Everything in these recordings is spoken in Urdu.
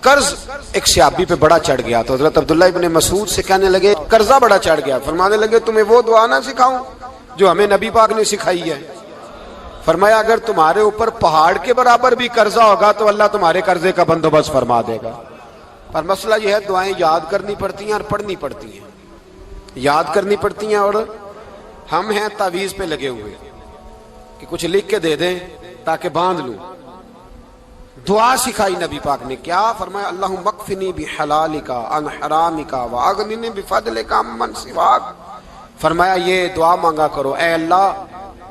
قرض ایک صحابی پہ بڑا چڑھ گیا تو حضرت عبداللہ ابن مسعود سے کہنے لگے قرضہ بڑا چڑھ گیا. فرمانے لگے تمہیں وہ دعا نہ سکھاؤں جو ہمیں نبی پاک نے سکھائی ہے. فرمایا اگر تمہارے اوپر پہاڑ کے برابر بھی قرضہ ہوگا تو اللہ تمہارے قرضے کا بندوبست فرما دے گا. پر مسئلہ یہ ہے دعائیں یاد کرنی پڑتی ہیں اور پڑھنی پڑتی ہیں. یاد کرنی پڑتی ہیں اور ہم ہیں تعویذ پہ لگے ہوئے کہ کچھ لکھ کے دے دیں تاکہ باندھ لوں. دعا سکھائی نبی پاک نے کیا فرمایا اللہم اکفنی بحلالک عن حرامک واغننی بفضلک عمن سواک. فرمایا یہ دعا مانگا کرو اے اللہ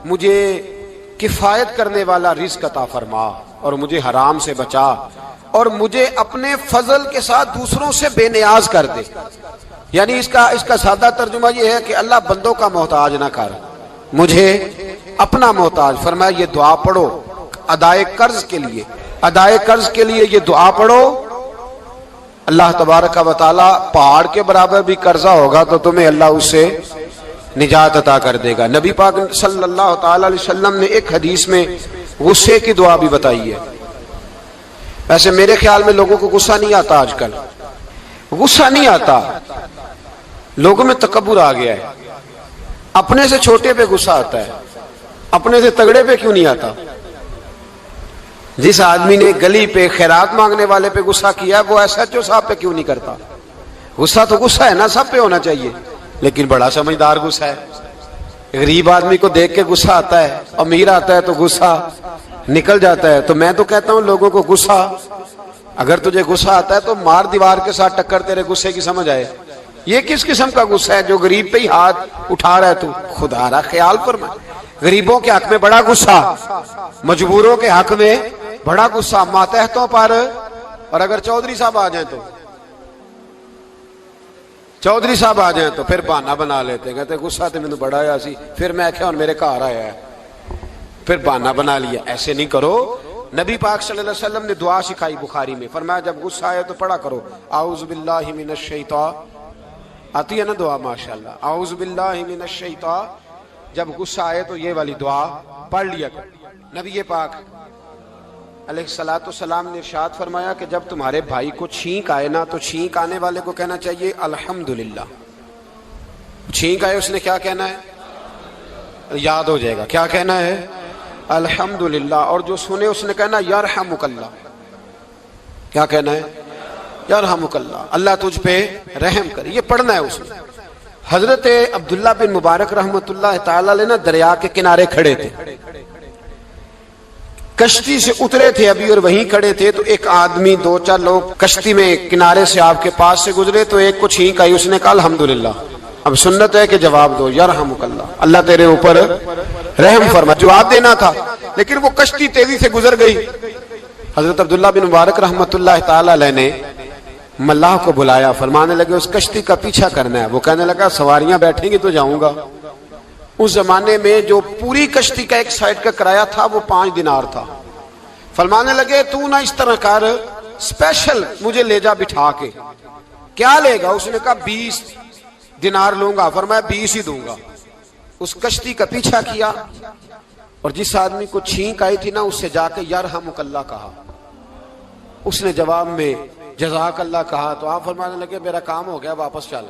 مجھے کفایت کرنے والا رزق عطا فرما اور مجھے حرام سے بچا اور مجھے اپنے فضل کے ساتھ دوسروں سے بے نیاز کر دے. یعنی اس کا سادہ ترجمہ یہ ہے کہ اللہ بندوں کا محتاج نہ کر مجھے اپنا محتاج. فرمایا یہ دعا پڑھو ادائے قرض کے لیے. ادائے قرض کے لیے یہ دعا پڑھو. اللہ تبارک و تعالی پہاڑ کے برابر بھی قرضہ ہوگا تو تمہیں اللہ اس سے نجات عطا کر دے گا. نبی پاک صلی اللہ تعالی علیہ وسلم نے ایک حدیث میں غصے کی دعا بھی بتائی ہے. ویسے میرے خیال میں لوگوں کو غصہ نہیں آتا. آج کل غصہ نہیں آتا, لوگوں میں تکبر آ گیا ہے. اپنے سے چھوٹے پہ غصہ آتا ہے, اپنے سے تگڑے پہ کیوں نہیں آتا. جس آدمی نے گلی پہ خیرات مانگنے والے پہ غصہ کیا وہ ایس ایچ او صاحب پہ کیوں نہیں کرتا. غصہ تو غصہ ہے نا, سب پہ ہونا چاہیے, لیکن بڑا سمجھدار غصہ ہے. غریب آدمی کو دیکھ کے غصہ آتا ہے, امیر آتا ہے تو غصہ نکل جاتا ہے. تو میں تو کہتا ہوں لوگوں کو غصہ اگر تجھے غصہ آتا ہے تو مار دیوار کے ساتھ ٹکر تیرے غصے کی سمجھ آئے. یہ کس قسم کا غصہ ہے جو غریب پہ ہی ہاتھ اٹھا رہا ہے. تو خدا را خیال فرما. غریبوں کے حق میں بڑا غصہ, مجبوروں کے حق میں بڑا غصہ, ماتحتوں پر. اور اگر چودھری صاحب آ جائیں تو پھر بہانہ بنا لیتے ہیں, کہتے غصہ تو مینوں بڑا آیا سی پھر میں کیا اور میرے گھر آیا ہے, پھر بہانہ بنا لیا. ایسے نہیں کرو. نبی پاک صلی اللہ علیہ وسلم نے دعا سکھائی بخاری میں. فرمایا جب غصہ آئے تو پڑھا کرو اعوذ باللہ من الشیطان. آتی ہے نا دعا ماشاءاللہ, اعوذ باللہ من الشیطان. جب غصہ آئے تو یہ والی دعا پڑھ لیا کرو. نبی پاک علیہ الصلوۃ والسلام نے ارشاد فرمایا کہ جب تمہارے بھائی کو چھینک آئے نا تو چھینک آنے والے کو کہنا چاہیے الحمدللہ. چھینک آئے اس نے کیا کہنا ہے, یاد ہو جائے گا کیا کہنا ہے, الحمدللہ. اور جو سنے اس نے کہنا یرحمک اللہ. کیا کہنا ہے, یرحمک اللہ, اللہ تجھ پہ رحم کرے. یہ پڑھنا ہے اس نے. حضرت عبداللہ بن مبارک رحمۃ اللہ تعالی علیہ نا دریا کے کنارے کھڑے تھے, کشتی سے اترے تھے ابھی اور وہیں کھڑے تھے. تو ایک آدمی دو چار لوگ کشتی میں کنارے سے آپ کے پاس سے گزرے تو ایک کو چھینک آئی, اس نے کہا الحمدللہ. اب سنت ہے کہ جواب دو یرحمک اللہ, اللہ تیرے اوپر رحم فرما. جواب دینا تھا لیکن وہ کشتی تیزی سے گزر گئی. حضرت عبداللہ بن مبارک رحمۃ اللہ تعالی علیہ نے ملاح کو بلایا. فرمانے لگے اس کشتی کا پیچھا کرنا ہے. وہ کہنے لگا سواریاں بیٹھیں گی تو جاؤں گا. اس زمانے میں جو پوری کشتی کا ایک سائیڈ کا کرایہ تھا وہ 5 دینار تھا. فرمانے لگے تو نہ اس طرح کر, اسپیشل مجھے لے جا بٹھا کے. کیا لے گا, اس نے کہا 20 دینار لوں گا. فرمایا 20 ہی دوں گا. اس کشتی کا پیچھا کیا اور جس آدمی کو چھینک آئی تھی نا اس سے جا کے یرحمک اللہ کہا. اس نے جواب میں جزاک اللہ کہا. تو آپ فرمانے لگے میرا کام ہو گیا, واپس چل.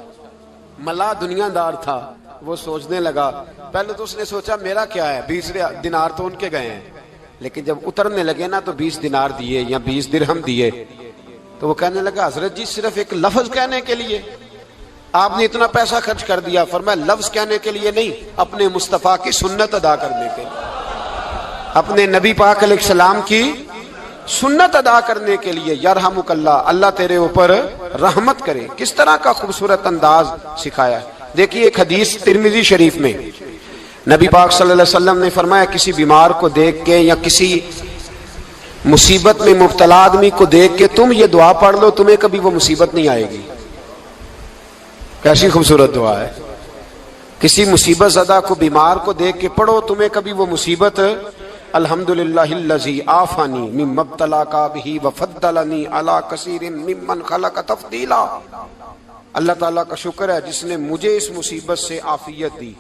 ملا دنیا دار تھا, وہ سوچنے لگا. پہلے تو اس نے سوچا میرا کیا ہے, 20 دینار تو ان کے گئے ہیں. لیکن جب اترنے لگے نا تو 20 دینار دیے یا 20 درہم دیے. تو وہ کہنے لگا حضرت جی صرف ایک لفظ کہنے کے لیے آپ نے اتنا پیسہ خرچ کر دیا. فرمایا لفظ کہنے کے لیے نہیں, اپنے مصطفیٰ کی سنت ادا کرنے کے لیے, اپنے نبی پاک علیہ السلام کی سنت ادا کرنے کے لیے. یرحمک اللہ, اللہ تیرے اوپر رحمت کرے. کس طرح کا خوبصورت انداز سکھایا ہے. دیکھیے ایک حدیث ترمذی شریف میں نبی پاک صلی اللہ علیہ وسلم نے فرمایا کسی بیمار کو دیکھ کے یا کسی مصیبت میں مبتلا آدمی کو دیکھ کے تم یہ دعا پڑھ لو تمہیں کبھی وہ مصیبت نہیں آئے گی. کیسی خوبصورت دعا ہے. کسی مصیبت زدہ کو بیمار کو دیکھ کے پڑھو تمہیں کبھی وہ مصیبت الحمدللہ الذی عافانی مما ابتلاک بہ وفضلنی علی کثیر ممن خلق تفضیلا. اللہ تعالیٰ کا شکر ہے جس نے مجھے اس مصیبت سے عافیت دی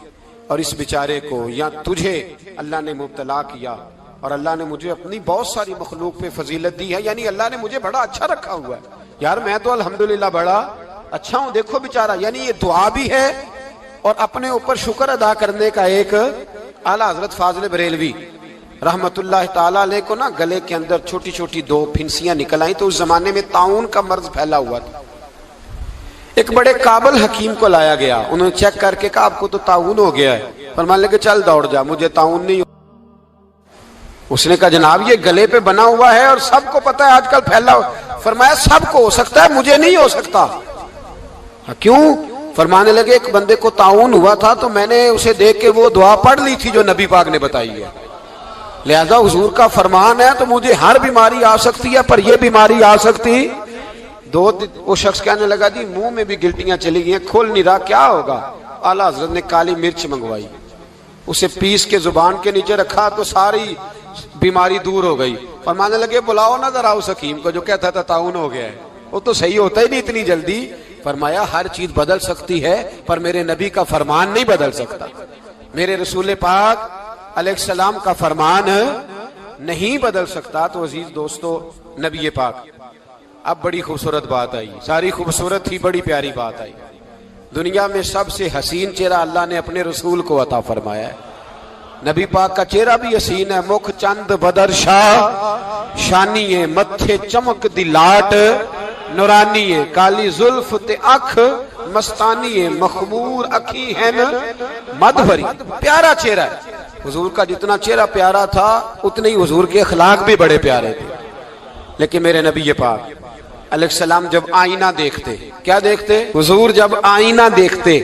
اور اس بیچارے کو یا تجھے اللہ نے مبتلا کیا اور اللہ نے مجھے اپنی بہت ساری مخلوق پہ فضیلت دی ہے. یعنی اللہ نے مجھے بڑا اچھا رکھا ہوا ہے. یار میں تو الحمدللہ بڑا اچھا ہوں، دیکھو بیچارہ. یعنی یہ دعا بھی ہے اور اپنے اوپر شکر ادا کرنے کا ایک. اعلیٰ حضرت فاضل بریلوی رحمت اللہ تعالیٰ علیہ کو نا گلے کے اندر چھوٹی چھوٹی 2 پھنسیاں نکل آئیں، تو اس زمانے میں طاعون کا مرض پھیلا ہوا تھا. ایک بڑے قابل حکیم کو لایا گیا، انہوں نے چیک کر کے کہا آپ کو تو طاعون ہو گیا ہے. فرمانے لگے چل دوڑ جا، مجھے طاعون نہیں. اس نے کہا جناب یہ گلے پہ بنا ہوا ہے اور سب کو پتا ہے آج کل پھیلا. فرمایا سب کو ہو سکتا ہے، مجھے نہیں ہو سکتا. کیوں؟ فرمانے لگے ایک بندے کو طاعون ہوا تھا تو میں نے اسے دیکھ کے وہ دعا پڑھ لی تھی جو نبی پاک نے بتائی ہے، لہذا حضور کا فرمان ہے تو مجھے ہر بیماری آ سکتی ہے پر یہ بیماری آ سکتی. وہ شخص کہنے لگا جی منہ میں بھی گلٹیاں چلی گئی ہیں، کھول نہیں رہا، کیا ہوگا؟ اعلیٰ حضرت نے کالی مرچ منگوائی، اسے پیس کے زبان کے نیچے رکھا تو ساری بیماری دور ہو گئی. فرمانے لگے بلاؤ نہ ذرا اس حکیم کو جو کہتا تھا طاعون ہو گیا ہے، وہ تو صحیح ہوتا ہی نہیں اتنی جلدی. فرمایا ہر چیز بدل سکتی ہے پر میرے نبی کا فرمان نہیں بدل سکتا، میرے رسول پاک علیہ السلام کا فرمان نہیں بدل سکتا. تو عزیز دوستو نبی پاک اب بڑی خوبصورت بات آئی، ساری خوبصورت ہی بڑی پیاری بات آئی. دنیا میں سب سے حسین چہرہ اللہ نے اپنے رسول کو عطا فرمایا ہے. نبی پاک کا چہرہ بھی حسین ہے. مکھ چند بدر شاہ شانی ہے، متھے چمک دی لاٹ نورانی ہے، کالی زلف تے اکھ مستانی ہے، مخمور اکھی ہے مد بھری. پیارا چہرہ ہے. حضور کا جتنا چہرہ پیارا تھا اتنے ہی حضور کے اخلاق بھی بڑے پیارے تھے. لیکن میرے نبی پاک علیہ السلام جب آئینہ دیکھتے، کیا دیکھتے؟ حضور جب آئینہ دیکھتے.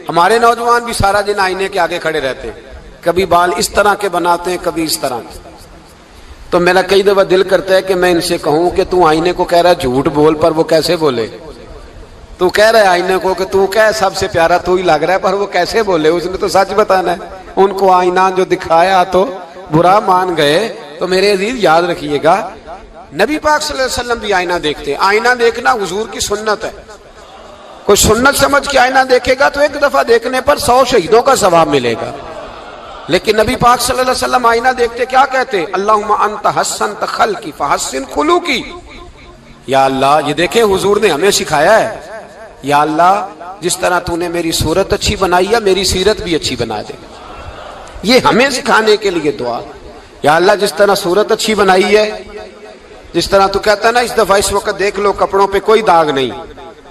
ہمارے نوجوان بھی سارا دن آئینے کے آگے کھڑے رہتے، کبھی بال اس طرح کے بناتے ہیں کبھی اس طرح. تو میرا کئی دفعہ دل کرتا ہے کہ میں ان سے کہوں کہ تو آئینے کو کہہ رہا ہے جھوٹ بول، پر وہ کیسے بولے؟ تو کہہ رہا ہے آئینے کو کہ تو کہہ سب سے پیارا تو ہی لگ رہا ہے، پر وہ کیسے بولے؟ اس نے تو سچ بتانا ہے. ان کو آئینہ جو دکھایا تو برا مان گئے. تو میرے عزیز یاد رکھیے گا نبی پاک صلی اللہ علیہ وسلم بھی آئینہ دیکھتے. آئینہ دیکھنا حضور کی سنت ہے. کوئی سنت سمجھ کے آئینہ دیکھے گا تو ایک دفعہ دیکھنے پر 100 شہیدوں کا ثواب ملے گا. لیکن نبی پاک صلی اللہ علیہ وسلم آئینہ دیکھتے کیا کہتے؟ اللہم انت حسنت خلقی فحسن خلوقی. یا اللہ، یہ دیکھیں حضور نے ہمیں سکھایا ہے، یا اللہ جس طرح تو نے میری صورت اچھی بنائی ہے میری سیرت بھی اچھی بنا دے. یہ ہمیں سکھانے کے لیے دعا. یا اللہ جس طرح صورت اچھی بنائی ہے، جس طرح تو کہتا ہے نا اس دفعہ اس وقت دیکھ لو کپڑوں پہ کوئی داغ نہیں،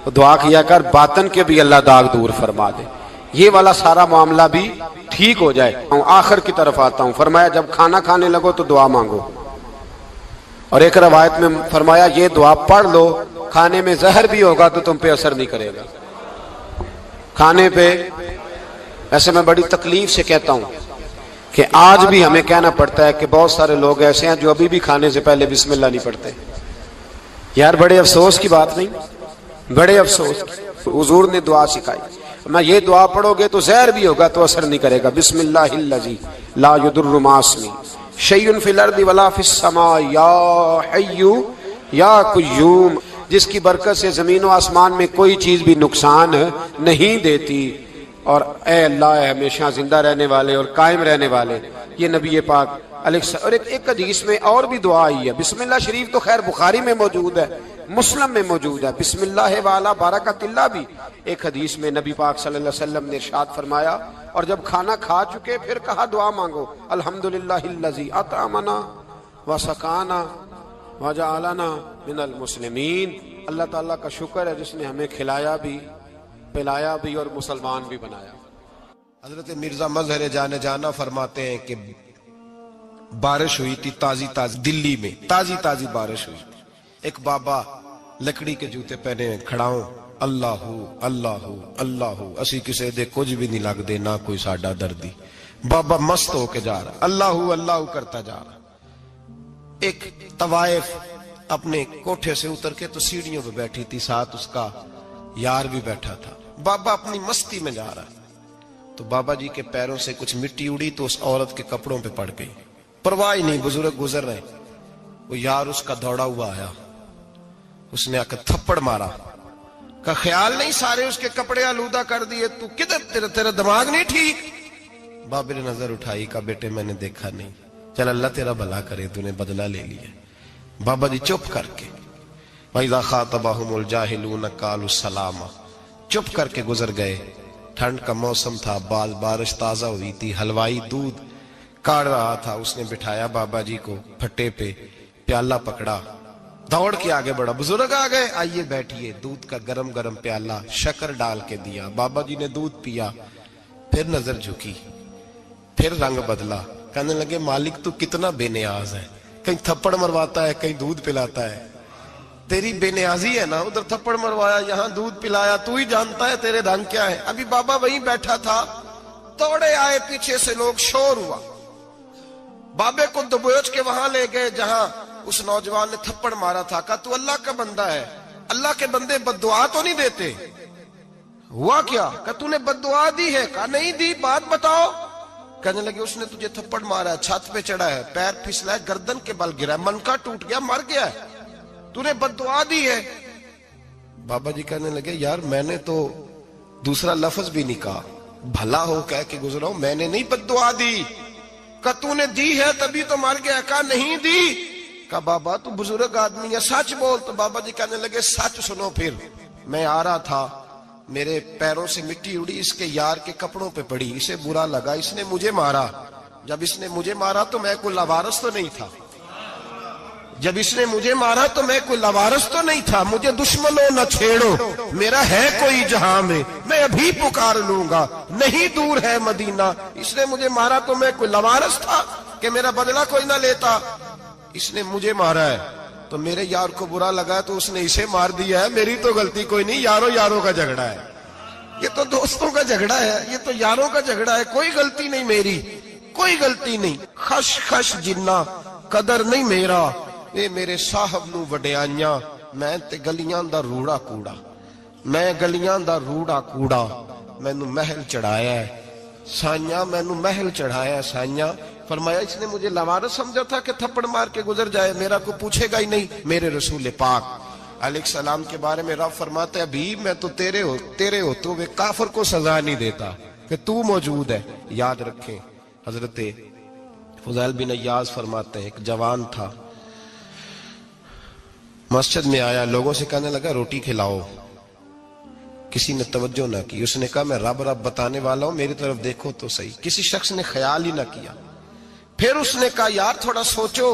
تو دعا کیا کر باطن کے بھی اللہ داغ دور فرما دے، یہ والا سارا معاملہ بھی ٹھیک ہو جائے. آخر کی طرف آتا ہوں. فرمایا جب کھانا کھانے لگو تو دعا مانگو. اور ایک روایت میں فرمایا یہ دعا پڑھ لو، کھانے میں زہر بھی ہوگا تو تم پہ اثر نہیں کرے گا. کھانے پہ ایسے میں بڑی تکلیف سے کہتا ہوں کہ آج بھی ہمیں کہنا پڑتا ہے کہ بہت سارے لوگ ایسے ہیں جو ابھی بھی کھانے سے پہلے بسم اللہ نہیں پڑھتے. یار بڑے افسوس کی بات نہیں؟ بڑے افسوس. حضور نے دعا سکھائی، میں یہ دعا پڑھو گے تو زہر بھی ہوگا تو اثر نہیں کرے گا. بسم اللہ الذی لا یضر مع اسمہ شیء فی الارض ولا فی السماء یا حی یا قیوم، جس کی برکت سے زمین و آسمان میں کوئی چیز بھی نقصان نہیں دیتی. اور اے اللہ اے ہمیشہ زندہ رہنے والے اور قائم رہنے والے. یہ نبی پاک علیہ السلام. اور ایک حدیث میں اور بھی دعا آئی ہے. بسم اللہ شریف تو خیر بخاری میں موجود ہے، مسلم میں موجود ہے. بسم اللہ والا بارکت اللہ بھی ایک حدیث میں نبی پاک صلی اللہ علیہ وسلم نے ارشاد فرمایا. اور جب کھانا کھا چکے پھر کہا دعا مانگو. الحمدللہ الذی اطعمنا وسقانا وجعلنا من المسلمین. اللہ تعالیٰ کا شکر ہے جس نے ہمیں کھلایا بھی پلایا بھی اور مسلمان بھی بنایا. حضرت مرزا مظہر جانے جانا فرماتے ہیں کہ بارش ہوئی تھی تازی تازی، دلی میں تازی تازی بارش ہوئی. ایک بابا لکڑی کے جوتے پہنے کھڑا ہوں، اللہ اللہ اللہ، اسی کسے دے کچھ بھی نہیں لگ دے نہ کوئی ساڈا دردی. بابا مست ہو کے جا رہا، اللہ اللہ کرتا جا رہا. ایک طوائف اپنے کوٹھے سے اتر کے تو سیڑھیوں پہ بیٹھی تھی، ساتھ اس کا یار بھی بیٹھا تھا. بابا اپنی مستی میں جا رہا تو بابا جی کے پیروں سے کچھ مٹی اڑی تو اس عورت کے کپڑوں پہ پڑ گئی. پرواہ نہیں، بزرگ گزر رہے. وہ یار اس کا دوڑا ہوا آیا، اس نے آ کے تھپڑ مارا. کا خیال نہیں سارے اس کے کپڑے آلودہ کر دیے، تو کدھر تیرا دماغ نہیں ٹھیک؟ بابے نے نظر اٹھائی، کہا بیٹے میں نے دیکھا نہیں، چل اللہ تیرا بھلا کرے، تو نے بدلہ لے لیا. بابا جی چپ کر کے وَإِذَا خَاطَبَهُمُ الْجَاهِلُونَ قَالُوا سَلَامًا، چپ کر کے گزر گئے۔ ٹھنڈ کا موسم تھا، بارش تازہ ہوئی تھی، حلوائی دودھ کاڑ رہا تھا، اس نے بٹھایا بابا جی کو پھٹے پہ، پیالہ پکڑا، دوڑ کے آگے بڑھا، بزرگ آ گئے، آئیے بیٹھیے، دودھ کا گرم گرم پیالہ شکر ڈال کے دیا، بابا جی نے دودھ پیا، پھر نظر جھکی، پھر رنگ بدلا، کہنے لگے مالک تو کتنا بے نیاز ہے، کہیں تھپڑ مرواتا ہے، کہیں دودھ پلاتا ہے، تیری بے نیازی ہے نا، ادھر تھپڑ مروایا، یہاں دودھ پلایا، تو ہی جانتا ہے تیرے رنگ کیا ہے۔ ابھی بابا وہیں بیٹھا تھا، توڑے آئے پیچھے سے لوگ، شور ہوا، بابے کو دبوچ کے وہاں لے گئے جہاں اس نوجوان نے تھپڑ مارا تھا، کہا تو اللہ کا بندہ ہے، اللہ کے بندے بد دعا تو نہیں دیتے؟ ہوا کیا؟ کہا تو نے بد دعا دی ہے؟ کہا نہیں دی، بات بتاؤ۔ کہنے لگے اس نے تجھے تھپڑ مارا ہے، چھت پہ چڑھا ہے، پیر پھسلا ہے، گردن کے بل گرا ہے، منکا ٹوٹ گیا، مر گیا ہے، تو نے بد دعا دی ہے۔ بابا جی کہنے لگے یار میں نے تو دوسرا لفظ بھی نہیں کہا، بھلا ہو کہہ کے گزرا ہوں، میں نے نہیں بد دعا دی۔ کہا تو نے دی ہے تبھی تو مر گیا۔ کہا نہیں دی۔ کہا بابا تو بزرگ آدمی ہے، سچ بول۔ تو بابا جی کہنے لگے سچ سنو، پھر میں آ رہا تھا، میرے پیروں سے مٹی اڑی، اس کے یار کے کپڑوں پہ پڑی، اسے برا لگا، اس نے مجھے مارا، جب اس نے مجھے مارا تو میں کوئی لاوارث تو نہیں تھا، جب اس نے مجھے مارا تو میں کوئی لاوارث تو نہیں تھا، مجھے دشمنوں نہ چھیڑو، میرا ہے کوئی جہاں میں ابھی پکار لوں گا، نہیں دور ہے مدینہ، اس نے مجھے مارا تو میں کوئی لاوارث تھا کہ میرا بدلہ کوئی نہ لیتا، اس نے مجھے مارا ہے تو میرے یار کو برا لگا تو اس نے اسے مار دیا ہے، میری تو غلطی کوئی نہیں، یاروں کا جھگڑا ہے، یہ تو دوستوں کا جھگڑا ہے، یہ تو یاروں کا جھگڑا ہے، کوئی غلطی نہیں میری، کوئی غلطی نہیں، خش خش جنہ قدر نہیں میرا، اے میرے صاحب نو وڈیاں، میں تے گلیاں دا روڑا کوڑا، میں گلیاں دا روڑا کوڑا، میں نو محل چڑھایا ہے سائیاں، میں نو محل چڑھایا ہے سائیاں۔ فرمایا اس نے مجھے لاوارث سمجھا تھا کہ تھپڑ مار کے گزر جائے، میرا کو پوچھے گا ہی نہیں۔ میرے رسول پاک علیہ السلام کے بارے میں رب فرماتا ہے ابھی میں تو تیرے ہوتے ہوئے کافر کو سزا نہیں دیتا کہ تو موجود ہے۔ یاد رکھیں حضرت فضیل بن عیاض فرماتے ہیں ایک جوان تھا، مسجد میں آیا، لوگوں سے کہنے لگا روٹی کھلاؤ، کسی نے توجہ نہ کی، اس نے کہا میں رب بتانے والا ہوں، میری طرف دیکھو تو صحیح، کسی شخص نے خیال ہی نہ کیا۔ پھر اس نے کہا یار تھوڑا سوچو،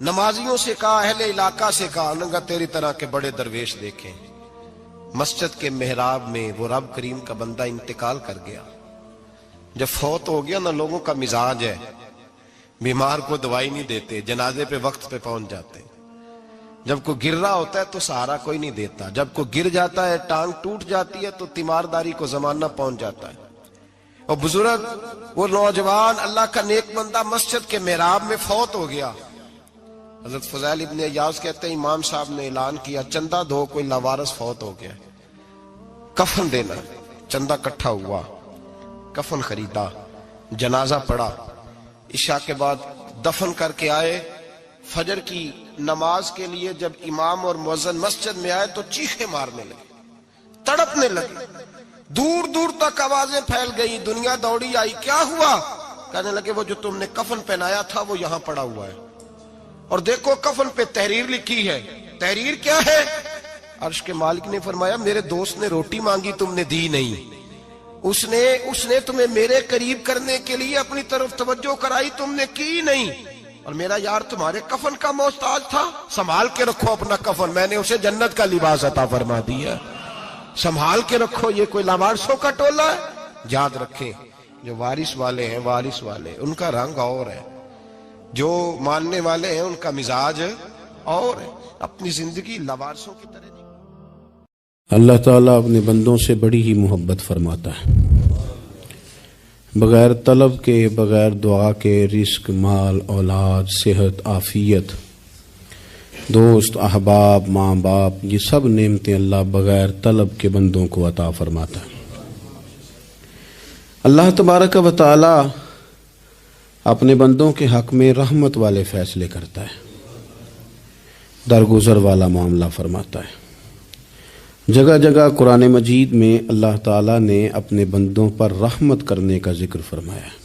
نمازیوں سے کہا، اہل علاقہ سے کہا، انہوں نے کہا تیری طرح کے بڑے درویش دیکھیں۔ مسجد کے محراب میں وہ رب کریم کا بندہ انتقال کر گیا، جب فوت ہو گیا نا، لوگوں کا مزاج ہے، بیمار کو دوائی نہیں دیتے، جنازے پہ وقت پہ پہنچ جاتے، جب کوئی گر رہا ہوتا ہے تو سہارا کوئی نہیں دیتا، جب کوئی گر جاتا ہے، ٹانگ ٹوٹ جاتی ہے تو تیمارداری کو زمانہ پہنچ جاتا ہے۔ اور بزرگ وہ نوجوان اللہ کا نیک بندہ مسجد کے محراب میں فوت ہو گیا۔ حضرت فضیل ابن عیاض کہتے ہیں امام صاحب نے اعلان کیا چندہ دو، کوئی لاوارث فوت ہو گیا، کفن دینا، چندہ کٹھا ہوا، کفن خریدا، جنازہ پڑا، عشاء کے بعد دفن کر کے آئے، فجر کی نماز کے لیے جب امام اور مؤذن مسجد میں آئے تو چیخیں مارنے لگے، تڑپنے لگے، دور دور تک آوازیں پھیل گئی، دنیا دوڑی آئی، کیا ہوا؟ کہنے لگے وہ جو تم نے کفن پہنایا تھا وہ یہاں پڑا ہوا ہے، اور دیکھو کفن پہ تحریر لکھی ہے۔ تحریر کیا ہے؟ عرش کے مالک نے فرمایا میرے دوست نے روٹی مانگی تم نے دی نہیں، اس نے تمہیں میرے قریب کرنے کے لیے اپنی طرف توجہ کرائی، تم نے کی نہیں، اور میرا یار تمہارے کفن کا محتاج تھا، سنبھال کے رکھو اپنا کفن، میں نے اسے جنت کا لباس عطا فرما دیا، سنبھال کے رکھو، یہ کوئی لاوارثوں کا ٹولہ ہے۔ یاد رکھیں جو وارث والے ہیں، وارث والے ان کا رنگ اور ہے، جو ماننے والے ہیں ان کا مزاج اور ہے، اپنی زندگی لاوارثوں کی طرح نہیں۔ اللہ تعالیٰ اپنے بندوں سے بڑی ہی محبت فرماتا ہے، بغیر طلب کے، بغیر دعا کے رزق، مال، اولاد، صحت، عافیت، دوست، احباب، ماں باپ، یہ سب نعمتیں اللہ بغیر طلب کے بندوں کو عطا فرماتا ہے۔ اللہ تبارک و تعالی اپنے بندوں کے حق میں رحمت والے فیصلے کرتا ہے، درگزر والا معاملہ فرماتا ہے۔ جگہ جگہ قرآن مجید میں اللہ تعالیٰ نے اپنے بندوں پر رحمت کرنے کا ذکر فرمایا ہے،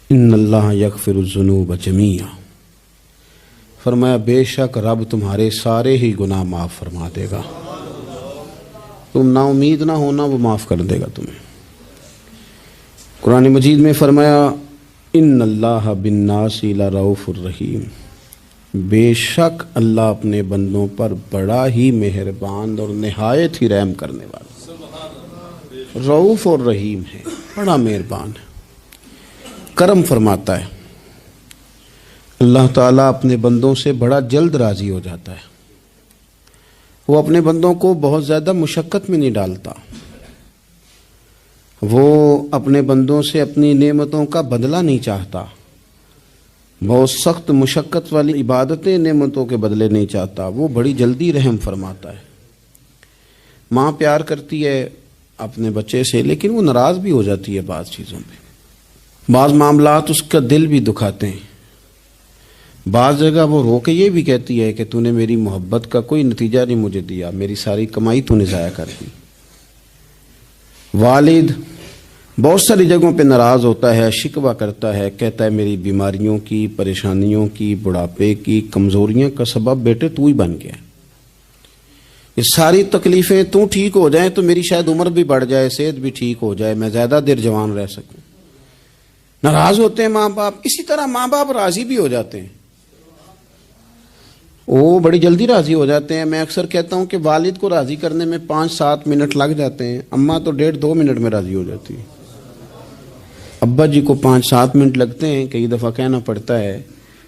ان اللہ یغفر الذنوب جمیعا، فرمایا بے شک رب تمہارے سارے ہی گناہ معاف فرما دے گا، تم نا امید نہ ہونا، وہ معاف کر دے گا تمہیں۔ قرآن مجید میں فرمایا ان اللہ بالناس لرؤوف الرحیم، بے شک اللہ اپنے بندوں پر بڑا ہی مہربان اور نہایت ہی رحم کرنے والا، رؤوف اور رحیم ہے، بڑا مہربان ہے، کرم فرماتا ہے۔ اللہ تعالیٰ اپنے بندوں سے بڑا جلد راضی ہو جاتا ہے، وہ اپنے بندوں کو بہت زیادہ مشقت میں نہیں ڈالتا، وہ اپنے بندوں سے اپنی نعمتوں کا بدلہ نہیں چاہتا، بہت سخت مشقت والی عبادتیں نعمتوں کے بدلے نہیں چاہتا، وہ بڑی جلدی رحم فرماتا ہے۔ ماں پیار کرتی ہے اپنے بچے سے، لیکن وہ ناراض بھی ہو جاتی ہے بعض چیزوں پہ، بعض معاملات اس کا دل بھی دکھاتے ہیں، بعض جگہ وہ رو کے یہ بھی کہتی ہے کہ تو نے میری محبت کا کوئی نتیجہ نہیں مجھے دیا، میری ساری کمائی تو نے ضائع کر دی۔ والد بہت ساری جگہوں پہ ناراض ہوتا ہے، شکوہ کرتا ہے، کہتا ہے میری بیماریوں کی، پریشانیوں کی، بڑھاپے کی، کمزوریاں کا سبب بیٹے تو ہی بن گیا، یہ ساری تکلیفیں تو ٹھیک ہو جائیں تو میری شاید عمر بھی بڑھ جائے، صحت بھی ٹھیک ہو جائے، میں زیادہ دیر جوان رہ سکوں۔ ناراض ہوتے ہیں ماں باپ، اسی طرح ماں باپ راضی بھی ہو جاتے ہیں، وہ بڑی جلدی راضی ہو جاتے ہیں۔ میں اکثر کہتا ہوں کہ والد کو راضی کرنے میں 5-7 منٹ لگ جاتے ہیں، اماں تو 1.5-2 منٹ میں راضی ہو جاتی ہے۔ ابا جی کو 5-7 منٹ لگتے ہیں، کئی دفعہ کہنا پڑتا ہے،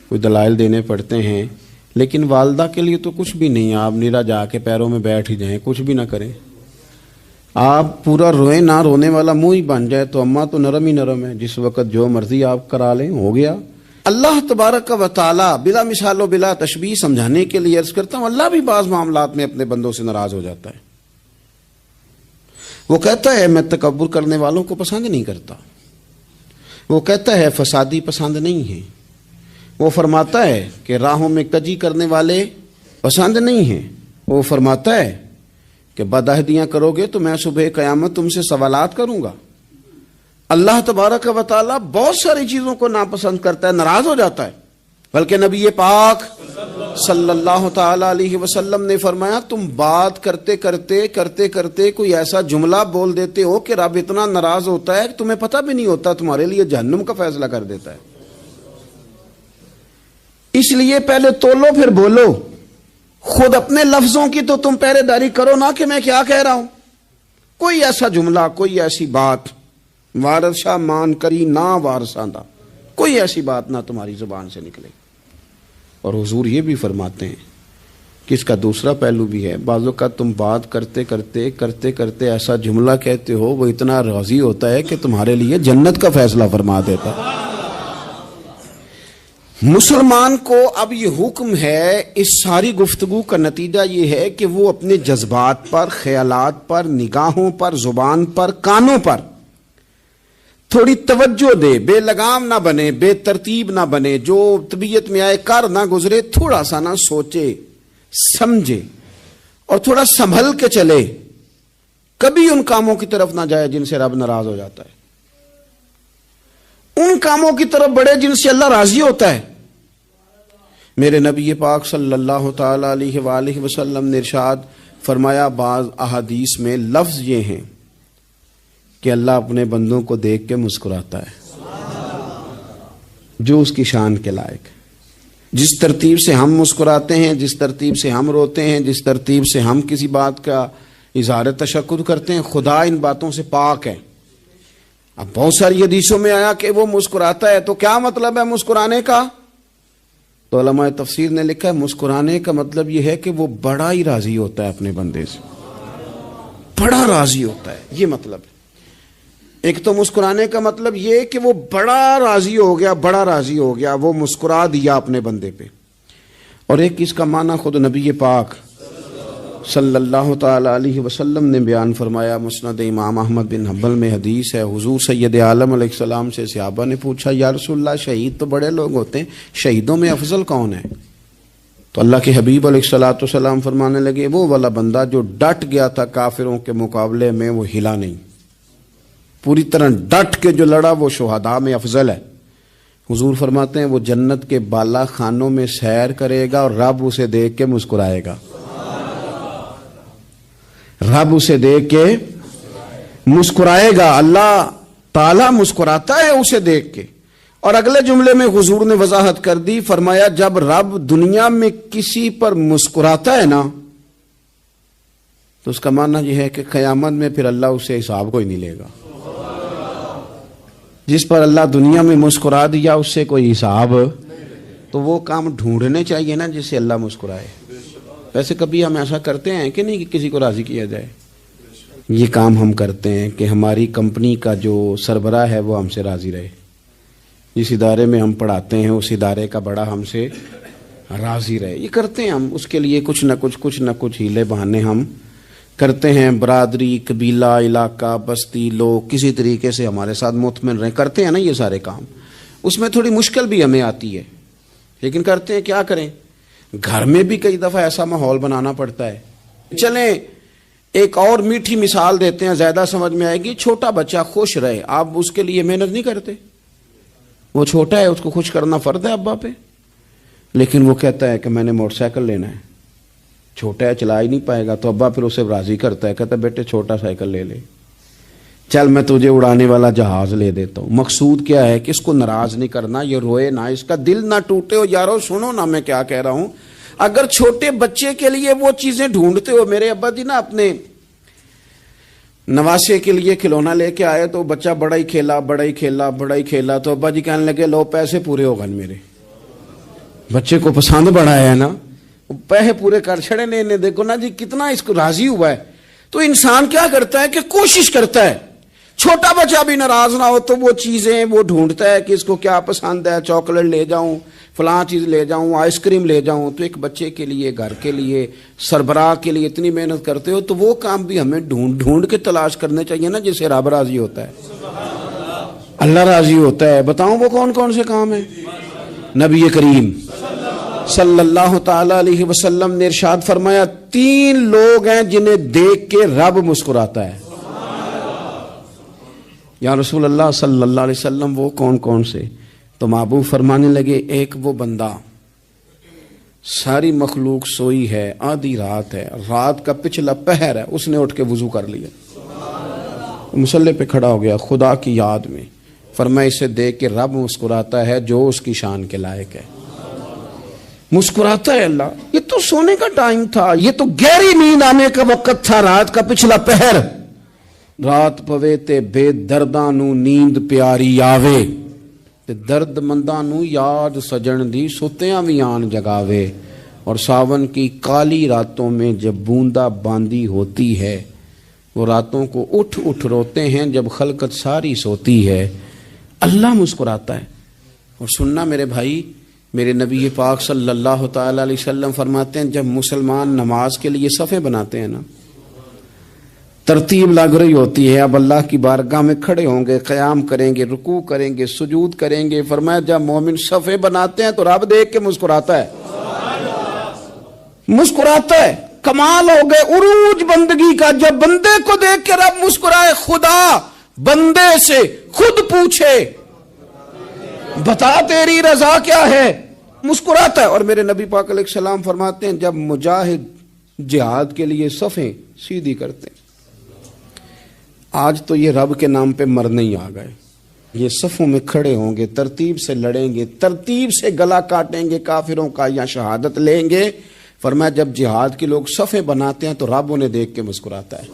کوئی دلائل دینے پڑتے ہیں، لیکن والدہ کے لیے تو کچھ بھی نہیں، آپ نیرا جا کے پیروں میں بیٹھ ہی جائیں، کچھ بھی نہ کریں، آپ پورا روئیں نہ، رونے والا منہ ہی بن جائے تو اماں تو نرم ہی نرم ہے، جس وقت جو مرضی آپ کرا لیں ہو گیا۔ اللہ تبارک و تعالی بلا مثال و بلا تشبیہ سمجھانے کے لیے عرض کرتا ہوں، اللہ بھی بعض معاملات میں اپنے بندوں سے ناراض ہو جاتا ہے، وہ کہتا ہے میں تکبر کرنے والوں کو پسند نہیں کرتا، وہ کہتا ہے فسادی پسند نہیں ہیں، وہ فرماتا ہے کہ راہوں میں کجی کرنے والے پسند نہیں ہیں، وہ فرماتا ہے کہ بدعہدیاں کرو گے تو میں صبح قیامت تم سے سوالات کروں گا۔ اللہ تبارک و تعالیٰ بہت ساری چیزوں کو ناپسند کرتا ہے، ناراض ہو جاتا ہے، بلکہ نبی پاک صلی اللہ تعالی علیہ وسلم نے فرمایا تم بات کرتے کرتے کرتے کرتے کوئی ایسا جملہ بول دیتے ہو کہ رب اتنا ناراض ہوتا ہے کہ تمہیں پتہ بھی نہیں ہوتا، تمہارے لیے جہنم کا فیصلہ کر دیتا ہے۔ اس لیے پہلے تولو پھر بولو، خود اپنے لفظوں کی تو تم پہرے داری کرو نا کہ میں کیا کہہ رہا ہوں، کوئی ایسا جملہ، کوئی ایسی بات وارث شاہ مان کری نہ وارثاں دا، کوئی ایسی بات نہ تمہاری زبان سے نکلے۔ اور حضور یہ بھی فرماتے ہیں کہ اس کا دوسرا پہلو بھی ہے، بعض اوقات تم بات کرتے کرتے کرتے کرتے ایسا جملہ کہتے ہو وہ اتنا راضی ہوتا ہے کہ تمہارے لیے جنت کا فیصلہ فرما دیتا ہے۔ مسلمان کو اب یہ حکم ہے، اس ساری گفتگو کا نتیجہ یہ ہے کہ وہ اپنے جذبات پر، خیالات پر، نگاہوں پر، زبان پر، کانوں پر تھوڑی توجہ دے، بے لگام نہ بنے، بے ترتیب نہ بنے، جو طبیعت میں آئے کر نہ گزرے، تھوڑا سا نہ سوچے سمجھے اور تھوڑا سنبھل کے چلے، کبھی ان کاموں کی طرف نہ جائے جن سے رب ناراض ہو جاتا ہے، ان کاموں کی طرف بڑھے جن سے اللہ راضی ہوتا ہے۔ میرے نبی پاک صلی اللہ تعالی علیہ وآلہ وسلم نے ارشاد فرمایا، بعض احادیث میں لفظ یہ ہیں کہ اللہ اپنے بندوں کو دیکھ کے مسکراتا ہے جو اس کی شان کے لائق ہے۔ جس ترتیب سے ہم مسکراتے ہیں، جس ترتیب سے ہم روتے ہیں، جس ترتیب سے ہم کسی بات کا اظہار تشکر کرتے ہیں، خدا ان باتوں سے پاک ہے۔ اب بہت ساری حدیثوں میں آیا کہ وہ مسکراتا ہے، تو کیا مطلب ہے مسکرانے کا؟ تو علماء تفسیر نے لکھا ہے مسکرانے کا مطلب یہ ہے کہ وہ بڑا ہی راضی ہوتا ہے اپنے بندے سے، بڑا راضی ہوتا ہے، یہ مطلب ہے۔ ایک تو مسکرانے کا مطلب یہ کہ وہ بڑا راضی ہو گیا، بڑا راضی ہو گیا، وہ مسکرا دیا اپنے بندے پہ، اور ایک اس کا معنی خود نبی پاک صلی اللہ تعالی علیہ وسلم نے بیان فرمایا۔ مسند امام احمد بن حنبل میں حدیث ہے، حضور سید عالم علیہ السلام سے صحابہ نے پوچھا یا رسول اللہ شہید تو بڑے لوگ ہوتے ہیں، شہیدوں میں افضل کون ہے؟ تو اللہ کے حبیب علیہ الصلوۃ والسلام فرمانے لگے وہ والا بندہ جو ڈٹ گیا تھا کافروں کے مقابلے میں، وہ ہلا نہیں، پوری طرح ڈٹ کے جو لڑا وہ شہداء میں افضل ہے۔ حضور فرماتے ہیں وہ جنت کے بالا خانوں میں سیر کرے گا اور رب اسے دیکھ کے مسکرائے گا. رب اسے دیکھ کے مسکرائے گا. اللہ تعالیٰ مسکراتا ہے اسے دیکھ کے. اور اگلے جملے میں حضور نے وضاحت کر دی, فرمایا جب رب دنیا میں کسی پر مسکراتا ہے نا تو اس کا معنی یہ ہے کہ قیامت میں پھر اللہ اسے حساب کوئی نہیں لے گا. جس پر اللہ دنیا میں مسکرا دیا اس سے کوئی حساب, تو وہ کام ڈھونڈنے چاہیے نا جس سے اللہ مسکرائے. ویسے کبھی ہم ایسا کرتے ہیں کہ نہیں کہ کسی کو راضی کیا جائے؟ یہ کام ہم کرتے ہیں کہ ہماری کمپنی کا جو سربراہ ہے وہ ہم سے راضی رہے. جس ادارے میں ہم پڑھاتے ہیں اس ادارے کا بڑا ہم سے راضی رہے. یہ کرتے ہیں ہم, اس کے لیے کچھ نہ کچھ ہیلے بہانے ہم کرتے ہیں. برادری, قبیلہ, علاقہ, بستی, لوگ کسی طریقے سے ہمارے ساتھ مطمئن رہیں, کرتے ہیں نا یہ سارے کام. اس میں تھوڑی مشکل بھی ہمیں آتی ہے لیکن کرتے ہیں. کیا کریں, گھر میں بھی کئی دفعہ ایسا ماحول بنانا پڑتا ہے. چلیں ایک اور میٹھی مثال دیتے ہیں, زیادہ سمجھ میں آئے گی. چھوٹا بچہ خوش رہے, آپ اس کے لیے محنت نہیں کرتے. وہ چھوٹا ہے, اس کو خوش کرنا فرض ہے ابا پہ, لیکن وہ کہتا ہے کہ میں نے موٹر سائیکل لینا ہے. چھوٹا ہے, چلا ہی نہیں پائے گا, تو ابا پھر اسے راضی کرتا ہے, کہتا ہے بیٹے چھوٹا سائیکل لے لے, چل میں تجھے اڑانے والا جہاز لے دیتا ہوں. مقصود کیا ہے کہ اس کو ناراض نہیں کرنا, یہ روئے نہ, اس کا دل نہ ٹوٹے. ہو یارو سنو نا میں کیا کہہ رہا ہوں. اگر چھوٹے بچے کے لیے وہ چیزیں ڈھونڈتے ہو, میرے ابا جی نا اپنے نواسے کے لیے کھلونا لے کے آئے تو بچہ بڑا ہی کھیلا, تو ابا جی کہنے لگے لو پیسے پورے ہو گئے میرے. بچے کو پسند بڑا ہے نا, پیسے پورے کر چھڑے نے, دیکھو نا جی کتنا اس کو راضی ہوا ہے. تو انسان کیا کرتا ہے کہ کوشش کرتا ہے, چھوٹا بچہ بھی ناراض نہ ہو تو وہ چیزیں وہ ڈھونڈتا ہے کہ اس کو کیا پسند ہے, چاکلیٹ لے جاؤں, فلاں چیز لے جاؤں, آئس کریم لے جاؤں. تو ایک بچے کے لیے, گھر کے لیے, سربراہ کے لیے اتنی محنت کرتے ہو, تو وہ کام بھی ہمیں ڈھونڈ کے تلاش کرنے چاہیے نا جس سے رب راضی ہوتا ہے, اللہ راضی ہوتا ہے. بتاؤں وہ کون کون سے کام ہیں؟ نبی کریم صلی اللہ تعالی علیہ وسلم نے ارشاد فرمایا 3 لوگ ہیں جنہیں دیکھ کے رب مسکراتا ہے. یا رسول اللہ صلی اللہ علیہ وسلم وہ کون کون سے؟ تو محبوب فرمانے لگے, ایک وہ بندہ ساری مخلوق سوئی ہے, آدھی رات ہے, رات کا پچھلا پہر ہے, اس نے اٹھ کے وضو کر لیا, مصلی پہ کھڑا ہو گیا خدا کی یاد میں. فرمایا اسے دیکھ کے رب مسکراتا ہے جو اس کی شان کے لائق ہے. مسکراتا ہے اللہ. یہ تو سونے کا ٹائم تھا, یہ تو گہری نیند آنے کا وقت تھا, رات کا پچھلا پہر. رات پوے تے بے درداں نو نیند پیاری آوے, تے درد منداں نو یاد سجن دی ستیاں وی آن جگاوے. اور ساون کی کالی راتوں میں جب بوندا باندی ہوتی ہے, وہ راتوں کو اٹھ اٹھ روتے ہیں جب خلقت ساری سوتی ہے. اللہ مسکراتا ہے. اور سننا میرے بھائی, میرے نبی پاک صلی اللہ تعالی علیہ وسلم فرماتے ہیں جب مسلمان نماز کے لیے صفیں بناتے ہیں نا, ترتیب لگ رہی ہوتی ہے, اب اللہ کی بارگاہ میں کھڑے ہوں گے, قیام کریں گے, رکوع کریں گے, سجود کریں گے. فرمایا جب مومن صفیں بناتے ہیں تو رب دیکھ کے مسکراتا ہے, مسکراتا ہے. کمال ہو گئے عروج بندگی کا, جب بندے کو دیکھ کے رب مسکرائے. خدا بندے سے خود پوچھے بتا تیری رضا کیا ہے, مسکراتا ہے. اور میرے نبی پاک علیہ السلام فرماتے ہیں جب مجاہد جہاد کے لیے صفیں سیدھی کرتے ہیں, آج تو یہ رب کے نام پہ مرنے ہی آ گئے, یہ صفوں میں کھڑے ہوں گے, ترتیب سے لڑیں گے, ترتیب سے گلا کاٹیں گے کافروں کا یا شہادت لیں گے. فرمایا جب جہاد کے لوگ صفیں بناتے ہیں تو رب انہیں دیکھ کے مسکراتا ہے.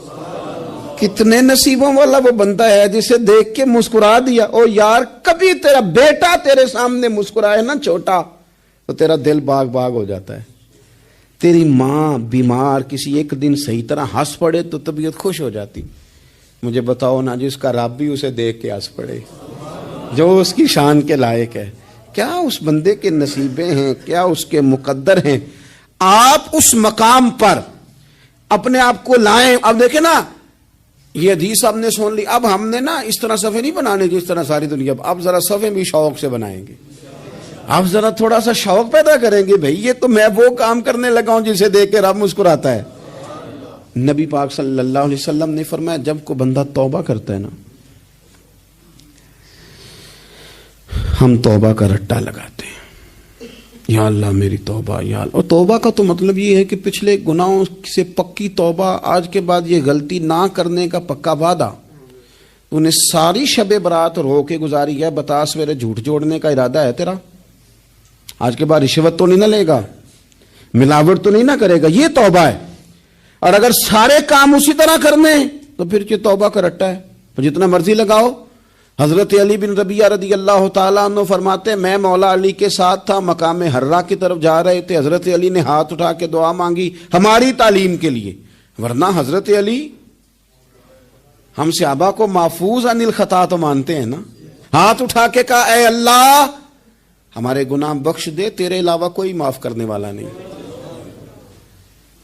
کتنے نصیبوں والا وہ بندہ ہے جسے دیکھ کے مسکرا دیا. او یار کبھی تیرا بیٹا تیرے سامنے مسکرائے نا چھوٹا, تو تیرا دل باغ باغ ہو جاتا ہے. تیری ماں بیمار کسی ایک دن صحیح طرح ہنس پڑے تو طبیعت خوش ہو جاتی. مجھے بتاؤ نا جس کا رب بھی اسے دیکھ کے ہنس پڑے, جو اس کی شان کے لائق ہے, کیا اس بندے کے نصیبیں ہیں, کیا اس کے مقدر ہیں. آپ اس مقام پر اپنے آپ کو لائیں. اب دیکھیں نا یہ حدیث آپ نے سن لی, اب ہم نے نا اس طرح صفحے نہیں بنانے جس طرح ساری دنیا, اب ذرا صفحے بھی شوق سے بنائیں گے. آپ ذرا تھوڑا سا شوق پیدا کریں گے, بھئی یہ تو میں وہ کام کرنے لگا ہوں جسے دیکھ کے رب مسکراتا ہے. نبی پاک صلی اللہ علیہ وسلم نے فرمایا جب کو بندہ توبہ کرتا ہے نا, ہم توبہ کا رٹا لگاتے ہیں، یا اللہ میری توبہ، یا اللہ۔ اور توبہ کا تو مطلب یہ ہے کہ پچھلے گناہوں سے پکی توبہ، آج کے بعد یہ غلطی نہ کرنے کا پکا وعدہ۔ انہیں ساری شب برات رو کے گزاری ہے، بتا سویرے جھوٹ جوڑنے کا ارادہ ہے تیرا؟ آج کے بعد رشوت تو نہیں نہ لے گا، ملاوٹ تو نہیں نہ کرے گا، یہ توبہ ہے۔ اور اگر سارے کام اسی طرح کرنے تو پھر یہ توبہ کا رٹا ہے، تو جتنا مرضی لگاؤ۔ حضرت علی بن ربیعہ رضی اللہ تعالیٰ عنہ فرماتے ہیں میں مولا علی کے ساتھ تھا، مقام حرہ کی طرف جا رہے تھے، حضرت علی نے ہاتھ اٹھا کے دعا مانگی ہماری تعلیم کے لیے، ورنہ حضرت علی ہم صحابہ کو محفوظ عن الخطا تو مانتے ہیں نا۔ ہاتھ اٹھا کے کہا اے اللہ ہمارے گناہ بخش دے، تیرے علاوہ کوئی معاف کرنے والا نہیں۔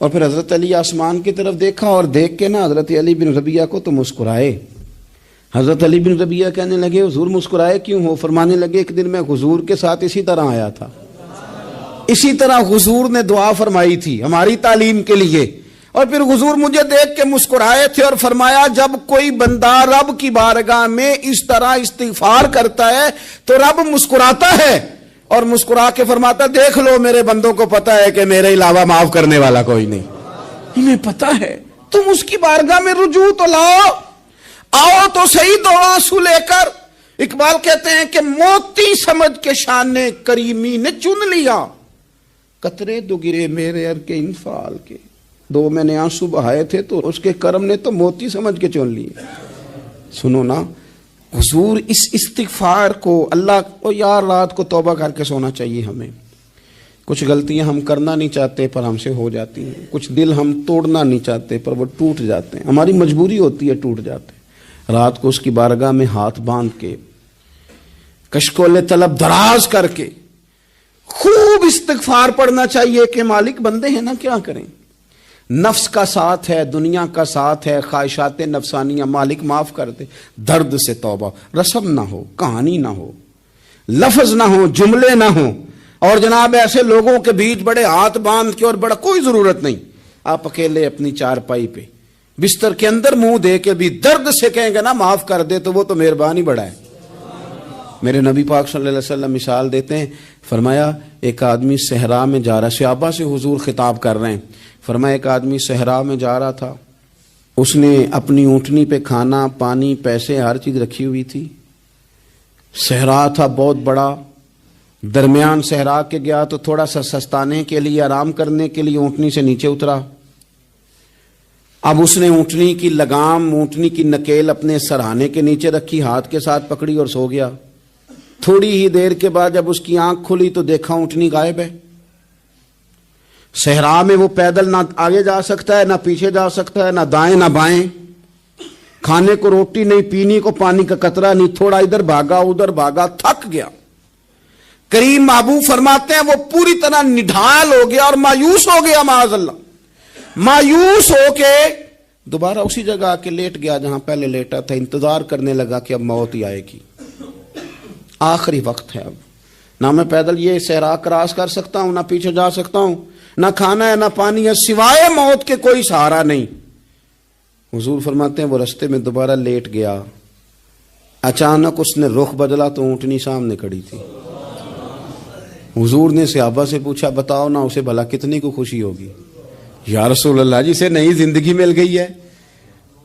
اور پھر حضرت علی آسمان کی طرف دیکھا اور دیکھ کے نا حضرت علی بن ربیعہ کو تو مسکرائے۔ حضرت علی بن ربیعہ کہنے لگے حضور مسکرائے کیوں ہو؟ فرمانے لگے ایک دن میں حضور کے ساتھ اسی طرح آیا تھا، اسی طرح حضور نے دعا فرمائی تھی ہماری تعلیم کے لیے، اور پھر حضور مجھے دیکھ کے مسکرائے تھے اور فرمایا جب کوئی بندہ رب کی بارگاہ میں اس طرح استغفار کرتا ہے تو رب مسکراتا ہے اور مسکرا کے فرماتا دیکھ لو میرے بندوں کو پتا ہے کہ میرے علاوہ معاف کرنے والا کوئی نہیں، انہیں پتا ہے، تم اس کی بارگاہ میں رجوع تو لاؤ، آؤ تو صحیح دو آنسو لے کر۔ اقبال کہتے ہیں کہ موتی سمجھ کے شان کریمی نے چن لیا، قطرے دو گرے میرے ار کے انفال کے، دو میں نے آنسو بہائے تھے تو اس کے کرم نے تو موتی سمجھ کے چن لیے۔ سنو نا حضور اس استغفار کو اللہ کو یار رات کو توبہ کر کے سونا چاہیے ہمیں۔ کچھ غلطیاں ہم کرنا نہیں چاہتے پر ہم سے ہو جاتی ہیں، کچھ دل ہم توڑنا نہیں چاہتے پر وہ ٹوٹ جاتے ہیں، ہماری مجبوری ہوتی ہے ٹوٹ جاتے ہیں۔ رات کو اس کی بارگاہ میں ہاتھ باندھ کے کشکول طلب دراز کر کے خوب استغفار پڑھنا چاہیے کہ مالک بندے ہیں نا کیا کریں، نفس کا ساتھ ہے، دنیا کا ساتھ ہے، خواہشات نفسانیہ، مالک معاف کر دے۔ درد سے توبہ، رسم نہ ہو، کہانی نہ ہو، لفظ نہ ہو، جملے نہ ہو، اور جناب ایسے لوگوں کے بیچ بڑے ہاتھ باندھ کے اور بڑا کوئی ضرورت نہیں، آپ اکیلے اپنی چارپائی پہ بستر کے اندر منہ دے کے بھی درد سے کہیں گے نا معاف کر دے تو وہ تو مہربانی بڑا ہے۔ میرے نبی پاک صلی اللہ علیہ وسلم مثال دیتے ہیں، فرمایا ایک آدمی صحرا میں جا رہا، صحابہ سے حضور خطاب کر رہے ہیں، فرمایا ایک آدمی صحرا میں جا رہا تھا، اس نے اپنی اونٹنی پہ کھانا پانی پیسے ہر چیز رکھی ہوئی تھی، صحرا تھا بہت بڑا، درمیان صحرا کے گیا تو تھوڑا سا سستانے کے لیے آرام کرنے کے لیے اونٹنی سے نیچے اترا، اب اس نے اونٹنی کی لگام اونٹنی کی نکیل اپنے سرہانے کے نیچے رکھی، ہاتھ کے ساتھ پکڑی اور سو گیا۔ تھوڑی ہی دیر کے بعد جب اس کی آنکھ کھلی تو دیکھا اونٹنی غائب ہے۔ صحرا میں وہ پیدل نہ آگے جا سکتا ہے نہ پیچھے جا سکتا ہے، نہ دائیں نہ بائیں، کھانے کو روٹی نہیں، پینے کو پانی کا قطرہ نہیں، تھوڑا ادھر بھاگا ادھر بھاگا، تھک گیا۔ کریم محبوب فرماتے ہیں وہ پوری طرح نڈھال ہو گیا اور مایوس ہو گیا، معاذ اللہ، مایوس ہو کے دوبارہ اسی جگہ آ کے لیٹ گیا جہاں پہلے لیٹا تھا، انتظار کرنے لگا کہ اب موت ہی آئے گی، آخری وقت ہے، اب نہ میں پیدل یہ صحرا کراس کر سکتا ہوں، نہ پیچھے جا سکتا ہوں، نہ کھانا ہے نہ پانی ہے، سوائے موت کے کوئی سہارا نہیں۔ حضور فرماتے ہیں وہ رستے میں دوبارہ لیٹ گیا، اچانک اس نے رخ بدلا تو اونٹنی سامنے کھڑی تھی۔ حضور نے صحابہ سے پوچھا بتاؤ نا اسے بھلا کتنی کو خوشی ہوگی؟ یا رسول اللہ جی سے نئی زندگی مل گئی ہے۔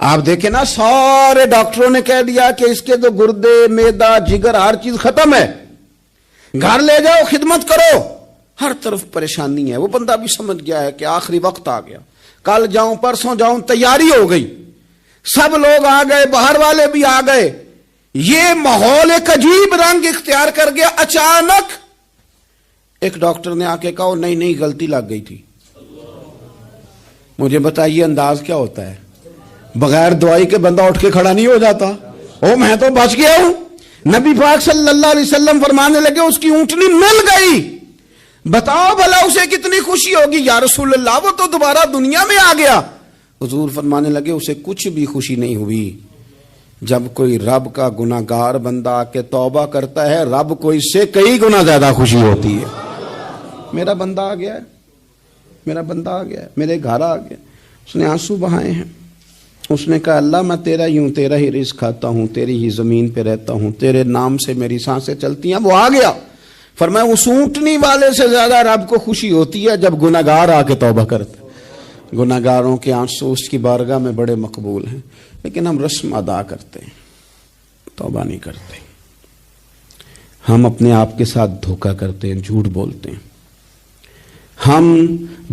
آپ دیکھیں نا سارے ڈاکٹروں نے کہہ دیا کہ اس کے تو گردے میدا جگر ہر چیز ختم ہے، گھر لے جاؤ خدمت کرو، ہر طرف پریشانی ہے۔ وہ بندہ بھی سمجھ گیا ہے کہ آخری وقت آ گیا، کل جاؤں پرسوں جاؤں، تیاری ہو گئی، سب لوگ آ گئے، باہر والے بھی آ گئے، یہ ماحول ایک عجیب رنگ اختیار کر گیا۔ اچانک ایک ڈاکٹر نے آ کے کہا نہیں نہیں غلطی لگ گئی تھی۔ مجھے بتائیے انداز کیا ہوتا ہے؟ بغیر دوائی کے بندہ اٹھ کے کھڑا نہیں ہو جاتا، او میں تو بچ گیا ہوں۔ نبی پاک صلی اللہ علیہ وسلم فرمانے لگے اس کی اونٹنی مل گئی، بتاؤ بھلا اسے کتنی خوشی ہوگی؟ یا رسول اللہ وہ تو دوبارہ دنیا میں آ گیا۔ حضور فرمانے لگے اسے کچھ بھی خوشی نہیں ہوئی۔ جب کوئی رب کا گناہگار بندہ آ کے توبہ کرتا ہے، رب کو اس سے کئی گنا زیادہ خوشی ہوتی ہے۔ میرا بندہ آ گیا ہے، میرا بندہ آ گیا ہے، میرے گھر آ گیا، اس نے آنسو بہائے ہیں، اس نے کہا اللہ میں تیرا ہی ہوں، تیرا ہی رزق کھاتا ہوں، تیری ہی زمین پہ رہتا ہوں، تیرے نام سے میری سانسیں چلتی ہیں. وہ آ گیا. فرمایا اس اونٹنی والے سے زیادہ رب کو خوشی ہوتی ہے جب گناہگار آ کے توبہ کرتے. گناہگاروں کے آنسو اس کی بارگاہ میں بڑے مقبول ہیں، لیکن ہم رسم ادا کرتے ہیں، توبہ نہیں کرتے. ہم اپنے آپ کے ساتھ دھوکہ کرتے ہیں، جھوٹ بولتے ہیں. ہم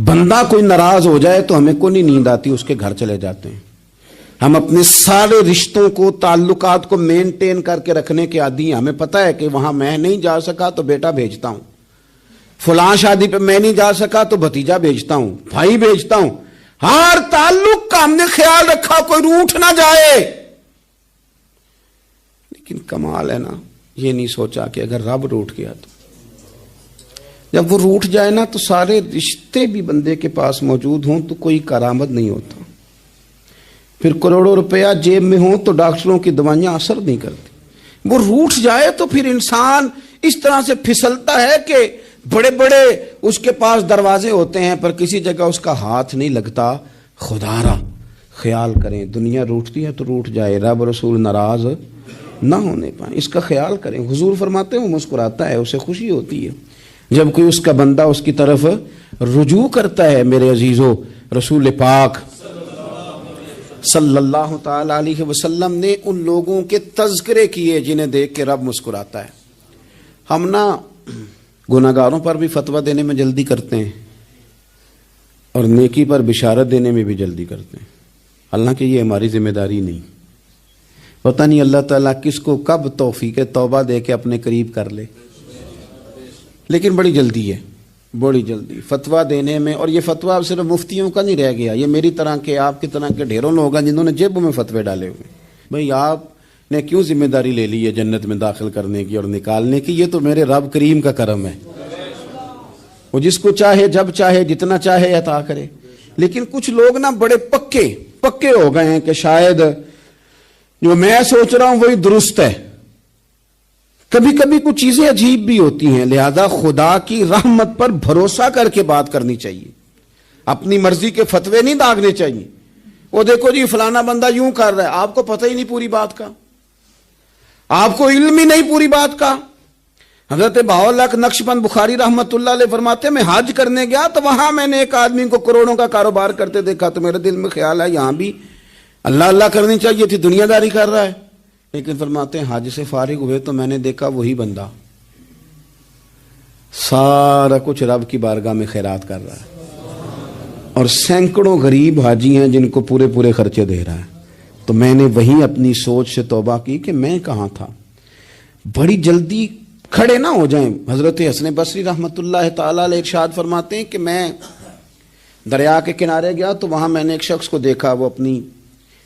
بندہ کوئی ناراض ہو جائے تو ہمیں کو نہیں نیند آتی، اس کے گھر چلے جاتے ہیں. ہم اپنے سارے رشتوں کو، تعلقات کو مینٹین کر کے رکھنے کے عادی ہیں. ہمیں پتہ ہے کہ وہاں میں نہیں جا سکا تو بیٹا بھیجتا ہوں، فلاں شادی پہ میں نہیں جا سکا تو بھتیجا بھیجتا ہوں، بھائی بھیجتا ہوں. ہر تعلق کا ہم نے خیال رکھا کوئی روٹھ نہ جائے. لیکن کمال ہے نا، یہ نہیں سوچا کہ اگر رب روٹھ گیا تو جب وہ روٹھ جائے نا تو سارے رشتے بھی بندے کے پاس موجود ہوں تو کوئی کارآمد نہیں ہوتا. پھر کروڑوں روپیہ جیب میں ہوں تو ڈاکٹروں کی دوائیاں اثر نہیں کرتی. وہ روٹھ جائے تو پھر انسان اس طرح سے پھسلتا ہے کہ بڑے بڑے اس کے پاس دروازے ہوتے ہیں پر کسی جگہ اس کا ہاتھ نہیں لگتا. خدا را خیال کریں، دنیا روٹتی ہے تو روٹھ جائے، رب رسول ناراض نہ ہونے پائیں، اس کا خیال کریں. حضور فرماتے ہیں وہ مسکراتا ہے، اسے خوشی ہوتی ہے جب کوئی اس کا بندہ اس کی طرف رجوع کرتا ہے. میرے عزیزو، رسول پاک صلی اللہ تعالی علیہ وسلم نے ان لوگوں کے تذکرے کیے جنہیں دیکھ کے رب مسکراتا ہے. ہم نا گناہگاروں پر بھی فتویٰ دینے میں جلدی کرتے ہیں اور نیکی پر بشارت دینے میں بھی جلدی کرتے ہیں، حالانکہ یہ ہماری ذمہ داری نہیں. پتہ نہیں اللہ تعالیٰ کس کو کب توفیق توبہ دے کے اپنے قریب کر لے، لیکن بڑی جلدی ہے، بڑی جلدی فتویٰ دینے میں. اور یہ فتویٰ اب صرف مفتیوں کا نہیں رہ گیا، یہ میری طرح کے، آپ کی طرح کے ڈھیروں لوگ ہیں جنہوں نے جیبوں میں فتوے ڈالے ہوئے. بھئی آپ نے کیوں ذمہ داری لے لی ہے جنت میں داخل کرنے کی اور نکالنے کی؟ یہ تو میرے رب کریم کا کرم ہے، وہ جس کو چاہے جب چاہے جتنا چاہے عطا کرے. لیکن کچھ لوگ نا بڑے پکے ہو گئے ہیں کہ شاید جو میں سوچ رہا ہوں وہی درست ہے. کبھی کبھی کچھ چیزیں عجیب بھی ہوتی ہیں، لہذا خدا کی رحمت پر بھروسہ کر کے بات کرنی چاہیے، اپنی مرضی کے فتوے نہیں داغنے چاہیے. وہ دیکھو جی فلانا بندہ یوں کر رہا ہے، آپ کو پتہ ہی نہیں پوری بات کا، آپ کو علم ہی نہیں پوری بات کا. حضرت بہاءاللہ نقشبند بخاری رحمت اللہ علیہ فرماتے ہیں میں حج کرنے گیا تو وہاں میں نے ایک آدمی کو کروڑوں کا کاروبار کرتے دیکھا تو میرے دل میں خیال ہے یہاں بھی اللہ اللہ کرنی چاہیے تھی، دنیا داری کر رہا ہے. لیکن فرماتے ہیں حج سے فارغ ہوئے تو میں نے دیکھا وہی بندہ سارا کچھ رب کی بارگاہ میں خیرات کر رہا ہے اور سینکڑوں غریب حاجی ہیں جن کو پورے خرچے دے رہا ہے. تو میں نے وہیں اپنی سوچ سے توبہ کی کہ میں کہاں تھا. بڑی جلدی کھڑے نہ ہو جائیں. حضرت حسن بصری رحمت اللہ تعالی علیہ ارشاد فرماتے ہیں کہ میں دریا کے کنارے گیا تو وہاں میں نے ایک شخص کو دیکھا، وہ اپنی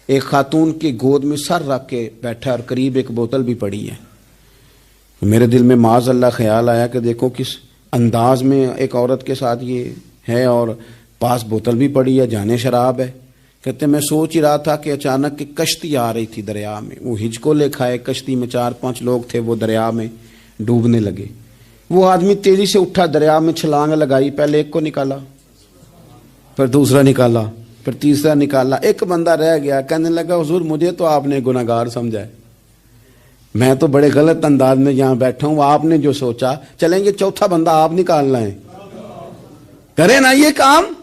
ایک خاتون کی گود میں سر رکھ کے بیٹھا اور قریب ایک بوتل بھی پڑی ہے. میرے دل میں معاذ اللہ خیال آیا کہ دیکھو کس انداز میں ایک عورت کے ساتھ یہ ہے اور پاس بوتل بھی پڑی ہے، جانے شراب ہے. کہتے میں سوچ ہی رہا تھا کہ اچانک ایک کشتی آ رہی تھی دریا میں، وہ ہجکو لے کھائے، کشتی میں 4-5 لوگ تھے، وہ دریا میں ڈوبنے لگے. وہ آدمی تیزی سے اٹھا، دریا میں چھلانگ لگائی، پہلے ایک کو نکالا، پھر دوسرا نکالا، پھر تیسرا نکالا. ایک بندہ رہ گیا، کہنے لگا حضور مجھے تو آپ نے گناہگار سمجھا ہے، میں تو بڑے غلط انداز میں یہاں بیٹھا ہوں، آپ نے جو سوچا. چلیں گے چوتھا بندہ آپ نکالنا ہے، کرے نا یہ کام،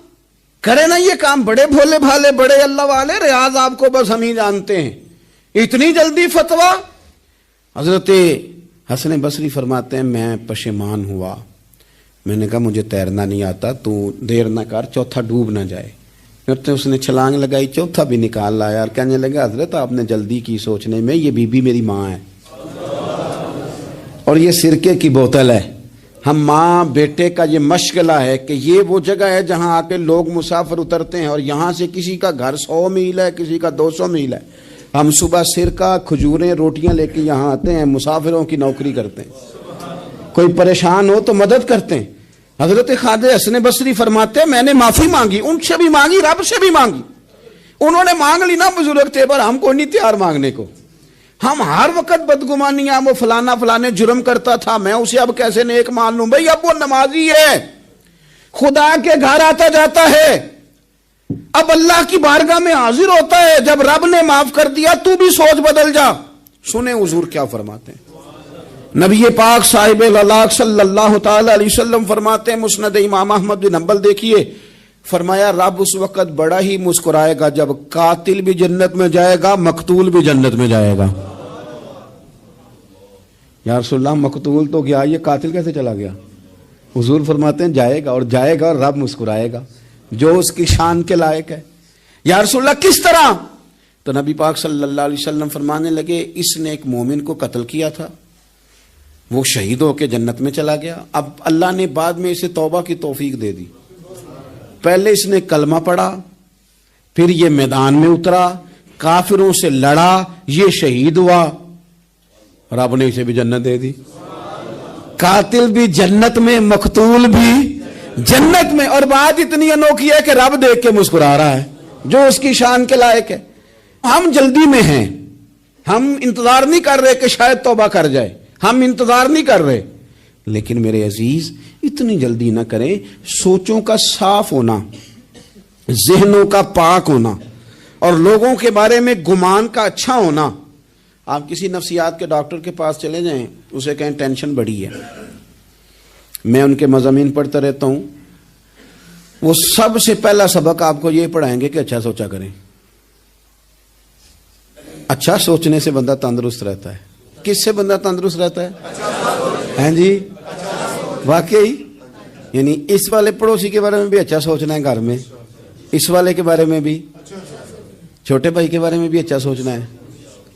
کرے نا یہ کام. بڑے بھولے بھالے، بڑے اللہ والے، ریاض آپ کو بس ہم ہی جانتے ہیں. اتنی جلدی فتویٰ. حضرت حسن بصری فرماتے ہیں میں پشیمان ہوا، میں نے کہا مجھے تیرنا نہیں آتا، تو دیر نہ کر، چوتھا ڈوب نہ جائے. پھر اس نے چھلانگ لگائی، چوتھا بھی نکال لایا اور کہنے لگا حضرت آپ نے جلدی کی سوچنے میں، یہ بی بی میری ماں ہے اور یہ سرکے کی بوتل ہے. ہم ماں بیٹے کا یہ مشغلہ ہے کہ یہ وہ جگہ ہے جہاں آ کے لوگ مسافر اترتے ہیں اور یہاں سے کسی کا گھر 100 میل ہے، کسی کا 200 میل ہے. ہم صبح سرکہ، کھجوریں، روٹیاں لے کے یہاں آتے ہیں، مسافروں کی نوکری کرتے ہیں، کوئی پریشان ہو تو مدد کرتے ہیں. حضرت خواجہ حسن بصری فرماتے ہیں میں نے معافی مانگی، ان سے بھی مانگی، رب سے بھی مانگی. انہوں نے مانگ لی نا بزرگ تھے، پر ہم کو نہیں تیار مانگنے کو. ہم ہر وقت بدگمانیاں، وہ فلانے جرم کرتا تھا، میں اسے اب کیسے نیک مان لوں. بھئی اب وہ نمازی ہے، خدا کے گھر آتا جاتا ہے، اب اللہ کی بارگاہ میں حاضر ہوتا ہے، جب رب نے معاف کر دیا تو بھی سوچ بدل جا. سنیں حضور کیا فرماتے ہیں. نبی پاک صاحب الاخلاق صلی اللہ تعالی علیہ وسلم فرماتے ہیں، مسند امام احمد بن حنبل دیکھیے، فرمایا رب اس وقت بڑا ہی مسکرائے گا جب قاتل بھی جنت میں جائے گا، مقتول بھی جنت میں جائے گا. یا رسول اللہ مقتول تو گیا، یہ قاتل کیسے چلا گیا؟ حضور فرماتے ہیں جائے گا، اور جائے گا اور رب مسکرائے گا جو اس کی شان کے لائق ہے. یا رسول اللہ کس طرح؟ تو نبی پاک صلی اللہ علیہ وسلم فرمانے لگے اس نے ایک مومن کو قتل کیا تھا، وہ شہید ہو کے جنت میں چلا گیا. اب اللہ نے بعد میں اسے توبہ کی توفیق دے دی. پہلے اس نے کلمہ پڑھا، پھر یہ میدان میں اترا، کافروں سے لڑا، یہ شہید ہوا، رب نے اسے بھی جنت دے دی. قاتل بھی جنت میں، مقتول بھی جنت میں. اور بات اتنی انوکھی ہے کہ رب دیکھ کے مسکرا رہا ہے جو اس کی شان کے لائق ہے. ہم جلدی میں ہیں، ہم انتظار نہیں کر رہے کہ شاید توبہ کر جائے، ہم انتظار نہیں کر رہے. لیکن میرے عزیز اتنی جلدی نہ کریں. سوچوں کا صاف ہونا، ذہنوں کا پاک ہونا، اور لوگوں کے بارے میں گمان کا اچھا ہونا. آپ کسی نفسیات کے ڈاکٹر کے پاس چلے جائیں، اسے کہیں ٹینشن بڑی ہے. میں ان کے مضامین پڑھتا رہتا ہوں، وہ سب سے پہلا سبق آپ کو یہ پڑھائیں گے کہ اچھا سوچا کریں. اچھا سوچنے سے بندہ تندرست رہتا ہے. کس سے بندہ تندرست رہتا ہے؟ ہیں جی واقعی. یعنی اس والے پڑوسی کے بارے میں بھی اچھا سوچنا ہے، گھر میں اس والے کے بارے میں بھی، چھوٹے بھائی کے بارے میں بھی اچھا سوچنا ہے،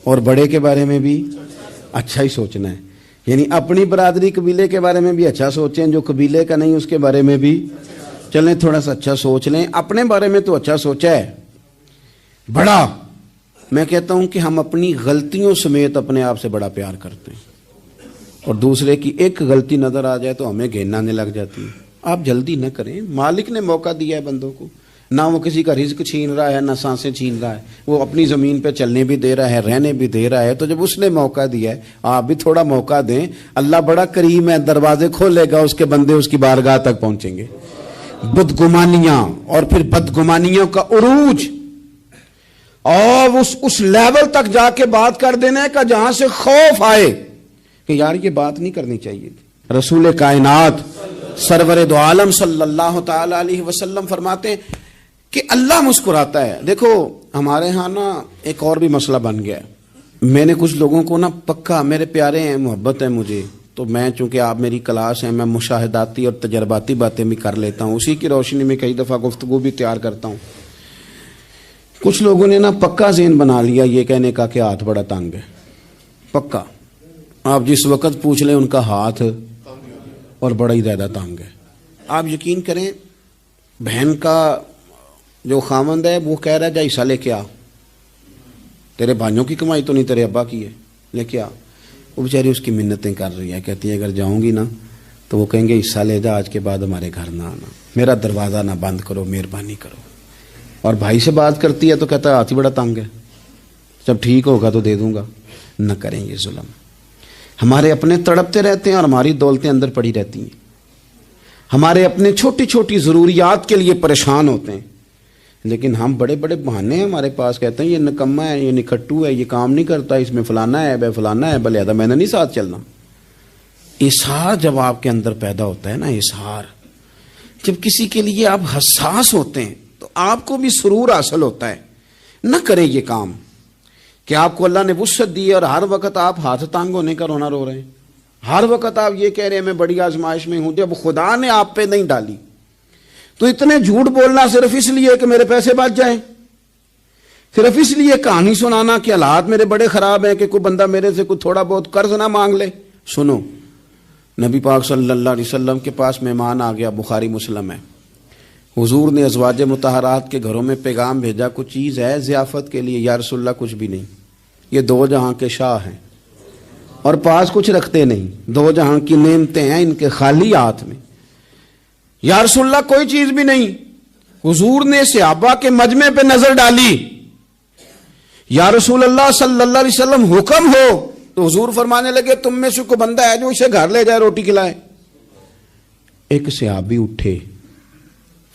اور بڑے کے بارے میں بھی اچھا ہی سوچنا ہے. یعنی اپنی برادری قبیلے کے بارے میں بھی اچھا سوچیں، جو قبیلے کا نہیں اس کے بارے میں بھی چلیں تھوڑا سا اچھا سوچ لیں. اپنے بارے میں تو اچھا سوچا ہے بڑا. میں کہتا ہوں کہ ہم اپنی غلطیوں سمیت اپنے آپ سے بڑا پیار کرتے ہیں، اور دوسرے کی ایک غلطی نظر آ جائے تو ہمیں گھین آنے لگ جاتی ہے. آپ جلدی نہ کریں. مالک نے موقع دیا ہے بندوں کو، نہ وہ کسی کا رزق چھین رہا ہے، نہ سانسیں چھین رہا ہے، وہ اپنی زمین پہ چلنے بھی دے رہا ہے، رہنے بھی دے رہا ہے. تو جب اس نے موقع دیا ہے آپ بھی تھوڑا موقع دیں. اللہ بڑا کریم ہے، دروازے کھولے گا، اس کے بندے اس کی بارگاہ تک پہنچیں گے. بدگمانیاں اور پھر بدگمانیوں کا عروج، اور اس لیول تک جا کے بات کر دینے کا جہاں سے خوف آئے کہ یار یہ بات نہیں کرنی چاہیے تھی. رسول کائنات سرور دو عالم صلی اللہ تعالی علیہ وسلم فرماتے ہیں کہ اللہ مسکراتا ہے. دیکھو ہمارے ہاں نا ایک اور بھی مسئلہ بن گیا ہے. میں نے کچھ لوگوں کو نا پکا، میرے پیارے ہیں، محبت ہے مجھے، تو میں چونکہ آپ میری کلاس ہیں، میں مشاہداتی اور تجرباتی باتیں بھی کر لیتا ہوں، اسی کی روشنی میں کئی دفعہ گفتگو بھی تیار کرتا ہوں. کچھ لوگوں نے نا پکا ذہن بنا لیا یہ کہنے کا کہ ہاتھ بڑا تنگ ہے. پکا آپ جس وقت پوچھ لیں ان کا ہاتھ اور بڑا ہی زیادہ تنگ ہے. آپ یقین کریں بہن کا جو خامند ہے وہ کہہ رہا ہے جا حصہ لے کے آ، تیرے بھائیوں کی کمائی تو نہیں تیرے ابا کی ہے، لے کے آ. وہ بیچاری اس کی منتیں کر رہی ہے، کہتی ہے اگر جاؤں گی نا تو وہ کہیں گے حصہ لے جا، آج کے بعد ہمارے گھر نہ آنا، میرا دروازہ نہ بند کرو، مہربانی کرو. اور بھائی سے بات کرتی ہے تو کہتا ہے ہاتھ ہی بڑا تنگ ہے، جب ٹھیک ہوگا تو دے دوں گا. نہ کریں یہ ظلم. ہمارے اپنے تڑپتے رہتے ہیں اور ہماری دولتیں اندر پڑی رہتی ہیں. ہمارے اپنے چھوٹی چھوٹی ضروریات کے لیے پریشان ہوتے ہیں، لیکن ہم بڑے بڑے بہانے ہیں ہمارے پاس. کہتے ہیں یہ نکما ہے، یہ نکھٹو ہے، یہ کام نہیں کرتا، اس میں فلانا ہے، بے فلانا ہے، بلے میں نے نہیں ساتھ چلنا. اظہار جب آپ کے اندر پیدا ہوتا ہے نا، اظہار جب کسی کے لیے آپ حساس ہوتے ہیں تو آپ کو بھی سرور حاصل ہوتا ہے. نہ کریں یہ کام کہ آپ کو اللہ نے وسعت دی اور ہر وقت آپ ہاتھ تانگ ہونے کا رونا رو رہے ہیں، ہر وقت آپ یہ کہہ رہے ہیں میں بڑی آزمائش میں ہوں، جب خدا نے آپ پہ نہیں ڈالی. تو اتنے جھوٹ بولنا صرف اس لیے کہ میرے پیسے بچ جائیں، صرف اس لیے کہانی سنانا کہ حالات میرے بڑے خراب ہیں کہ کوئی بندہ میرے سے کوئی تھوڑا بہت قرض نہ مانگ لے. سنو، نبی پاک صلی اللہ علیہ وسلم کے پاس مہمان آ گیا، بخاری مسلم ہے. حضور نے ازواج مطہرات کے گھروں میں پیغام بھیجا کچھ چیز ہے ضیافت کے لیے. یا رسول اللہ کچھ بھی نہیں، یہ دو جہاں کے شاہ ہیں اور پاس کچھ رکھتے نہیں، دو جہاں کی نعمتیں ہیں ان کے خالی ہاتھ میں. یا رسول اللہ کوئی چیز بھی نہیں. حضور نے صحابہ کے مجمع پہ نظر ڈالی. یا رسول اللہ صلی اللہ علیہ وسلم حکم ہو. تو حضور فرمانے لگے تم میں سے کوئی بندہ ہے جو اسے گھر لے جائے روٹی کھلائے. ایک صحابی اٹھے،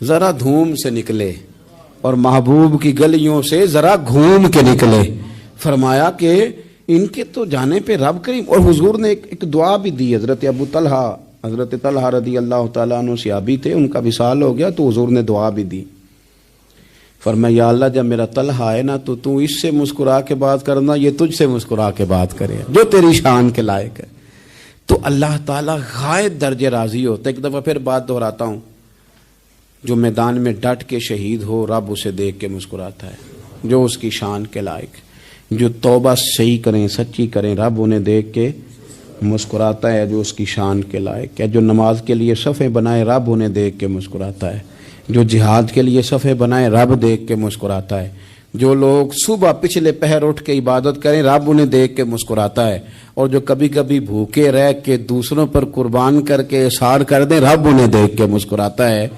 ذرا دھوم سے نکلے اور محبوب کی گلیوں سے ذرا گھوم کے نکلے. فرمایا کہ ان کے تو جانے پہ رب کریم. اور حضور نے ایک دعا بھی دی. حضرت طلحہ رضی اللہ تعالیٰ عنہ صحابی تھے, ان کا وصال ہو گیا تو حضور نے دعا بھی دی. فرمایا یا اللہ جب میرا طلحہ ہے نا تو اس سے مسکرا کے بات کرنا, یہ تجھ سے مسکرا کے بات کرے جو تیری شان کے لائق ہے. تو اللہ تعالیٰ غائب درجے راضی ہوتا ہے. ایک دفعہ پھر بات دہراتا ہوں, جو میدان میں ڈٹ کے شہید ہو رب اسے دیکھ کے مسکراتا ہے جو اس کی شان کے لائق. جو توبہ صحیح کریں سچی کریں رب انہیں دیکھ کے مسکراتا ہے جو اس کی شان کے لائق ہے. جو نماز کے لیے صفیں بنائے رب انہیں دیکھ کے مسکراتا ہے. جو جہاد کے لیے صفیں بنائے رب دیکھ کے مسکراتا ہے. جو لوگ صبح پچھلے پہر اٹھ کے عبادت کریں رب انہیں دیکھ کے مسکراتا ہے. اور جو کبھی کبھی بھوکے رہ کے دوسروں پر قربان کر کے احسان کر دیں رب انہیں دیکھ کے مسکراتا ہے.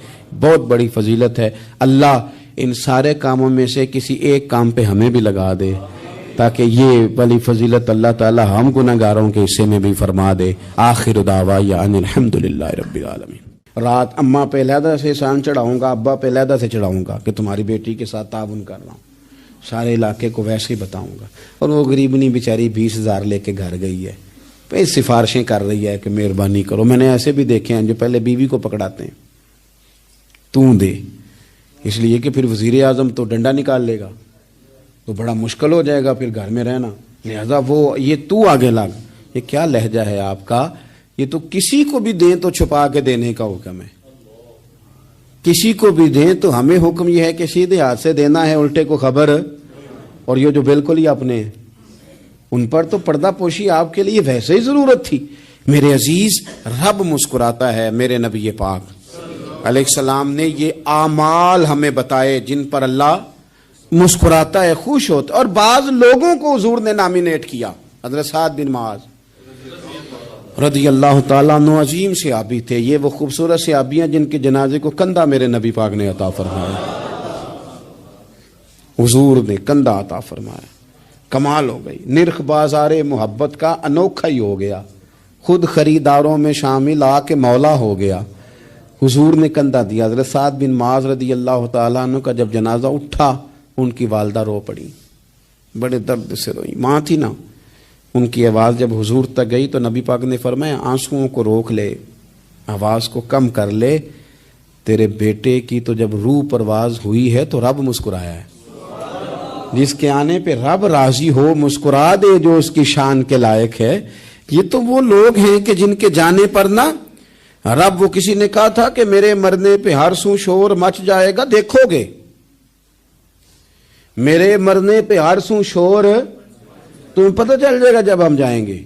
بہت بڑی فضیلت ہے. اللہ ان سارے کاموں میں سے کسی ایک کام پہ ہمیں بھی لگا دے تاکہ یہ بڑی فضیلت اللہ تعالی ہم گناہگاروں کے حصے میں بھی فرما دے. آخر دعوانا ان الحمدللہ رب العالمین. رات اماں پہ علیحدہ سے احسان چڑھاؤں گا, ابا پہ علیحدہ سے چڑھاؤں گا کہ تمہاری بیٹی کے ساتھ تعاون کر رہا ہوں. سارے علاقے کو ویسے ہی بتاؤں گا. اور وہ غریبنی بیچاری 20,000 لے کے گھر گئی ہے, پہ سفارشیں کر رہی ہے کہ مہربانی کرو. میں نے ایسے بھی دیکھے ہیں جو پہلے بیوی کو پکڑاتے ہیں تو دے, اس لیے کہ پھر وزیر اعظم تو ڈنڈا نکال لے گا تو بڑا مشکل ہو جائے گا پھر گھر میں رہنا. لہذا وہ یہ تو آگے لگ. یہ کیا لہجہ ہے آپ کا؟ یہ تو کسی کو بھی دیں تو چھپا کے دینے کا حکم ہے. کسی کو بھی دیں تو ہمیں حکم یہ ہے کہ سیدھے ہاتھ سے دینا ہے, الٹے کو خبر. اور یہ جو بالکل ہی اپنے ان پر تو پردہ پوشی آپ کے لیے ویسے ہی ضرورت تھی. میرے عزیز رب مسکراتا ہے. میرے نبی پاک علیہ السلام نے یہ اعمال ہمیں بتائے جن پر اللہ مسکراتا ہے, خوش ہوتا ہے. اور بعض لوگوں کو حضور نے نامینیٹ کیا. حضرت سعد بن معاذ رضی اللہ تعالیٰ عنہ عظیم صحابی تھے. یہ وہ خوبصورت صحابیاں جن کے جنازے کو کندھا میرے نبی پاک نے عطا فرمایا. حضور نے کندھا عطا فرمایا. کمال ہو گئی. نرخ بازار محبت کا انوکھا ہی ہو گیا. خود خریداروں میں شامل آ کے مولا ہو گیا. حضور نے کندھا دیا. حضرت سعد بن معاذ رضی اللہ تعالیٰ عنہ کا جب جنازہ اٹھا ان کی والدہ رو پڑی, بڑے درد سے روئی. ماں تھی نا, ان کی آواز جب حضور تک گئی تو نبی پاک نے فرمایا آنسوؤں کو روک لے, آواز کو کم کر لے. تیرے بیٹے کی تو جب روح پرواز ہوئی ہے تو رب مسکرایا ہے. جس کے آنے پہ رب راضی ہو مسکرا دے جو اس کی شان کے لائق ہے. یہ تو وہ لوگ ہیں کہ جن کے جانے پر نا رب, وہ کسی نے کہا تھا کہ میرے مرنے پہ ہر سو شور مچ جائے گا, دیکھو گے میرے مرنے پہ ہر سو شور تمہیں پتہ چل جائے گا جب ہم جائیں گے.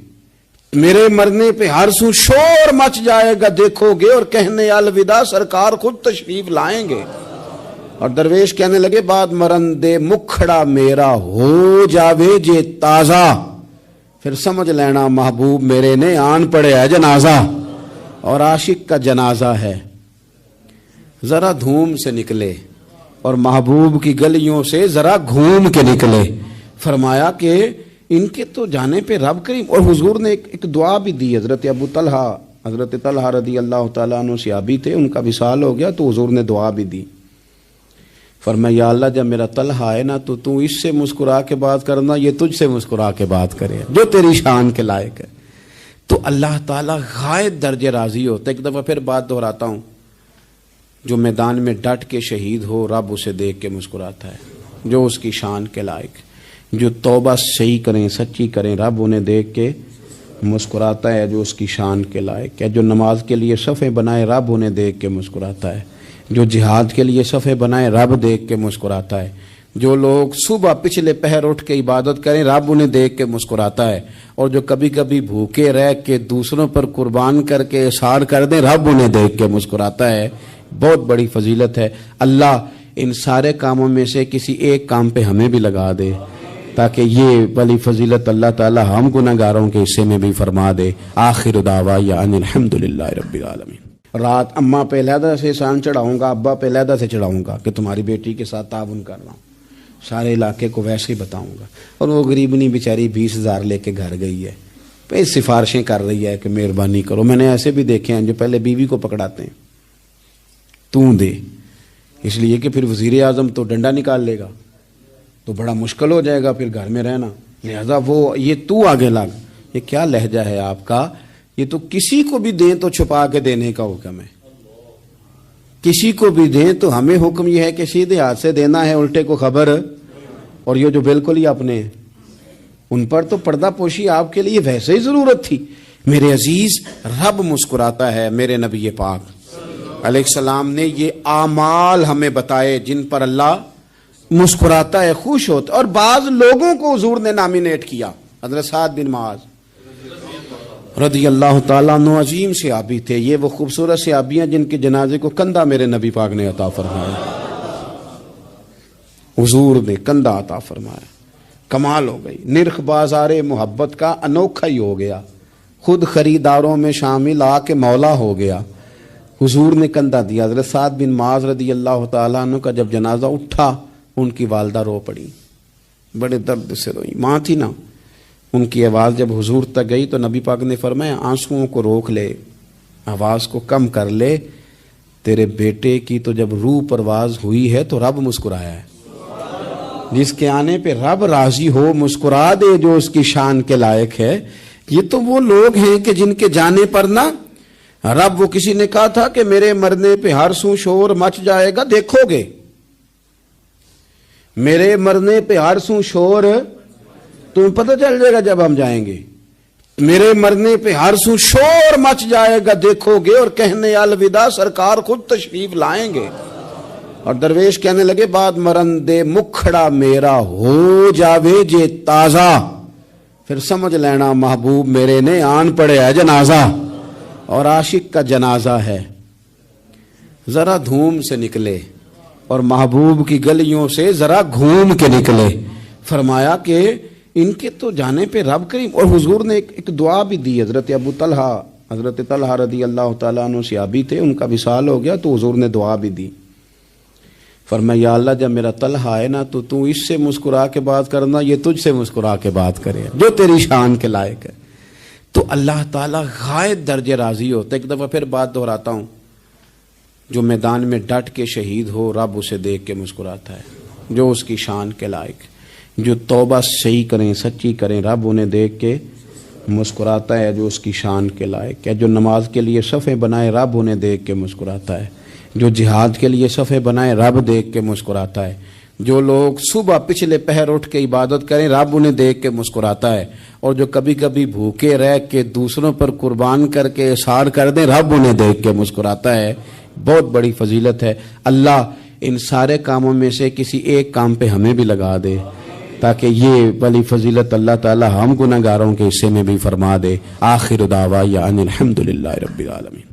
میرے مرنے پہ ہر سو شور مچ جائے گا دیکھو گے, اور کہنے الوداع سرکار خود تشریف لائیں گے. اور درویش کہنے لگے بعد مرندے مکھڑا میرا ہو جاوے جے تازہ, پھر سمجھ لینا محبوب میرے نے آن پڑے ہے جنازہ. اور عاشق کا جنازہ ہے. ذرا دھوم سے نکلے اور محبوب کی گلیوں سے ذرا گھوم کے نکلے. فرمایا کہ ان کے تو جانے پہ رب کریم. اور حضور نے ایک دعا بھی دی. حضرت طلحہ رضی اللہ تعالیٰ عنہ صحابی تھے, ان کا وصال ہو گیا تو حضور نے دعا بھی دی. فرمایا یا اللہ جب میرا طلحہ ہے نا تو اس سے مسکرا کے بات کرنا, یہ تجھ سے مسکرا کے بات کرے جو تیری شان کے لائق ہے. تو اللہ تعالیٰ غائب درجے راضی ہوتا ہے. ایک دفعہ پھر بات دہراتا ہوں, جو میدان میں ڈٹ کے شہید ہو رب اسے دیکھ کے مسکراتا ہے جو اس کی شان کے لائق. جو توبہ صحیح کریں سچی کریں رب انہیں دیکھ کے مسکراتا ہے جو اس کی شان کے لائق ہے. جو نماز کے لیے صفیں بنائے رب انہیں دیکھ کے مسکراتا ہے. جو جہاد کے لیے صفیں بنائے رب دیکھ کے مسکراتا ہے. جو لوگ صبح پچھلے پہر اٹھ کے عبادت کریں رب انہیں دیکھ کے مسکراتا ہے. اور جو کبھی کبھی بھوکے رہ کے دوسروں پر قربان کر کے احسان کر دیں رب انہیں دیکھ کے مسکراتا ہے. بہت بڑی فضیلت ہے. اللہ ان سارے کاموں میں سے کسی ایک کام پہ ہمیں بھی لگا دے تاکہ یہ بڑی فضیلت اللہ تعالی ہم گناہگاروں کے حصے میں بھی فرما دے. آخر دعوانا ان الحمدللہ رب العالمین. رات اماں پہ علیحدہ سے احسان چڑھاؤں گا, ابا پہ علیحدہ سے چڑھاؤں گا کہ تمہاری بیٹی کے ساتھ تعاون کر رہا ہوں. سارے علاقے کو ویسے ہی بتاؤں گا. اور وہ غریبنی بیچاری 20,000 لے کے گھر گئی ہے, پہ سفارشیں کر رہی ہے کہ مہربانی کرو. میں نے ایسے بھی دیکھے ہیں جو پہلے بیوی کو پکڑاتے ہیں تو دے, اس لیے کہ پھر وزیر اعظم تو ڈنڈا نکال لے گا تو بڑا مشکل ہو جائے گا پھر گھر میں رہنا، لہذا وہ یہ تو آگے لگ. یہ کیا لہجہ ہے آپ کا؟ یہ تو کسی کو بھی دیں تو چھپا کے دینے کا حکم ہے، کسی کو بھی دیں تو ہمیں حکم یہ ہے کہ سیدھے ہاتھ سے دینا ہے، الٹے کو خبر. اور یہ جو بالکل ہی اپنے ہیں ان پر تو پردہ پوشی آپ کے لیے ویسے ہی ضرورت تھی. میرے عزیز، رب مسکراتا ہے. میرے نبی پاک علیہ السلام نے یہ اعمال ہمیں بتائے جن پر اللہ مسکراتا ہے، خوش ہوتا ہے. اور بعض لوگوں کو حضور نے نامینیٹ کیا. حضرت سعد بن معاذ رضی اللہ تعالیٰ عنہ عظیم صحابی تھے. یہ وہ خوبصورت صحابیاں جن کے جنازے کو کندھا میرے نبی پاک نے عطا فرمایا، حضور نے کندھا عطا فرمایا. کمال ہو گئی. نرخ بازار محبت کا انوکھا ہی ہو گیا، خود خریداروں میں شامل آ کے مولا ہو گیا. حضور نے کندھا دیا. حضرت سعد بن معاذ رضی اللہ تعالیٰ عنہ کا جب جنازہ اٹھا، ان کی والدہ رو پڑی، بڑے درد سے روئی. ماں تھی نا، ان کی آواز جب حضور تک گئی تو نبی پاک نے فرمایا آنسوؤں کو روک لے، آواز کو کم کر لے. تیرے بیٹے کی تو جب روح پرواز ہوئی ہے تو رب مسکرایا ہے. جس کے آنے پہ رب راضی ہو مسکرا دے جو اس کی شان کے لائق ہے. یہ تو وہ لوگ ہیں کہ جن کے جانے پر نا رب، وہ کسی نے کہا تھا کہ میرے مرنے پہ ہر سو شور مچ جائے گا، دیکھو گے میرے مرنے پہ ہر سو شور، تمہیں پتہ چل جائے گا جب ہم جائیں گے. میرے مرنے پہ ہر سو شور مچ جائے گا، دیکھو گے. اور کہنے الوداع سرکار خود تشریف لائیں گے. اور درویش کہنے لگے بعد مرندے مکھڑا میرا ہو جاوے جے تازہ، پھر سمجھ لینا محبوب میرے نے آن پڑے ہے جنازہ. اور عاشق کا جنازہ ہے، ذرا دھوم سے نکلے اور محبوب کی گلیوں سے ذرا گھوم کے نکلے. فرمایا کہ ان کے تو جانے پہ رب کریم. اور حضور نے ایک دعا بھی دی. حضرت طلحہ رضی اللہ تعالیٰ عنہ صحابی تھے، ان کا وصال ہو گیا تو حضور نے دعا بھی دی. فرمایا یا اللہ جب میرا طلحہ ہے نا تو اس سے مسکرا کے بات کرنا، یہ تجھ سے مسکرا کے بات کرے جو تیری شان کے لائق ہے. تو اللہ تعالیٰ غائب درجے راضی ہوتا ہے. ایک دفعہ پھر بات دہراتا ہوں، جو میدان میں ڈٹ کے شہید ہو رب اسے دیکھ کے مسکراتا ہے جو اس کی شان کے لائق. جو توبہ صحیح کریں، سچی کریں، رب انہیں دیکھ کے مسکراتا ہے جو اس کی شان کے لائق ہے. جو نماز کے لیے صفیں بنائے رب انہیں دیکھ کے مسکراتا ہے. جو جہاد کے لیے صفیں بنائے رب دیکھ کے مسکراتا ہے. جو لوگ صبح پچھلے پہر اٹھ کے عبادت کریں رب انہیں دیکھ کے مسکراتا ہے. اور جو کبھی کبھی بھوکے رہ کے دوسروں پر قربان کر کے احسان کر دیں رب انہیں دیکھ کے مسکراتا ہے. بہت بڑی فضیلت ہے. اللہ ان سارے کاموں میں سے کسی ایک کام پہ ہمیں بھی لگا دے تاکہ یہ بڑی فضیلت اللہ تعالی ہم گناہگاروں کے حصے میں بھی فرما دے. آخر دعوانا ان الحمدللہ رب العالمین.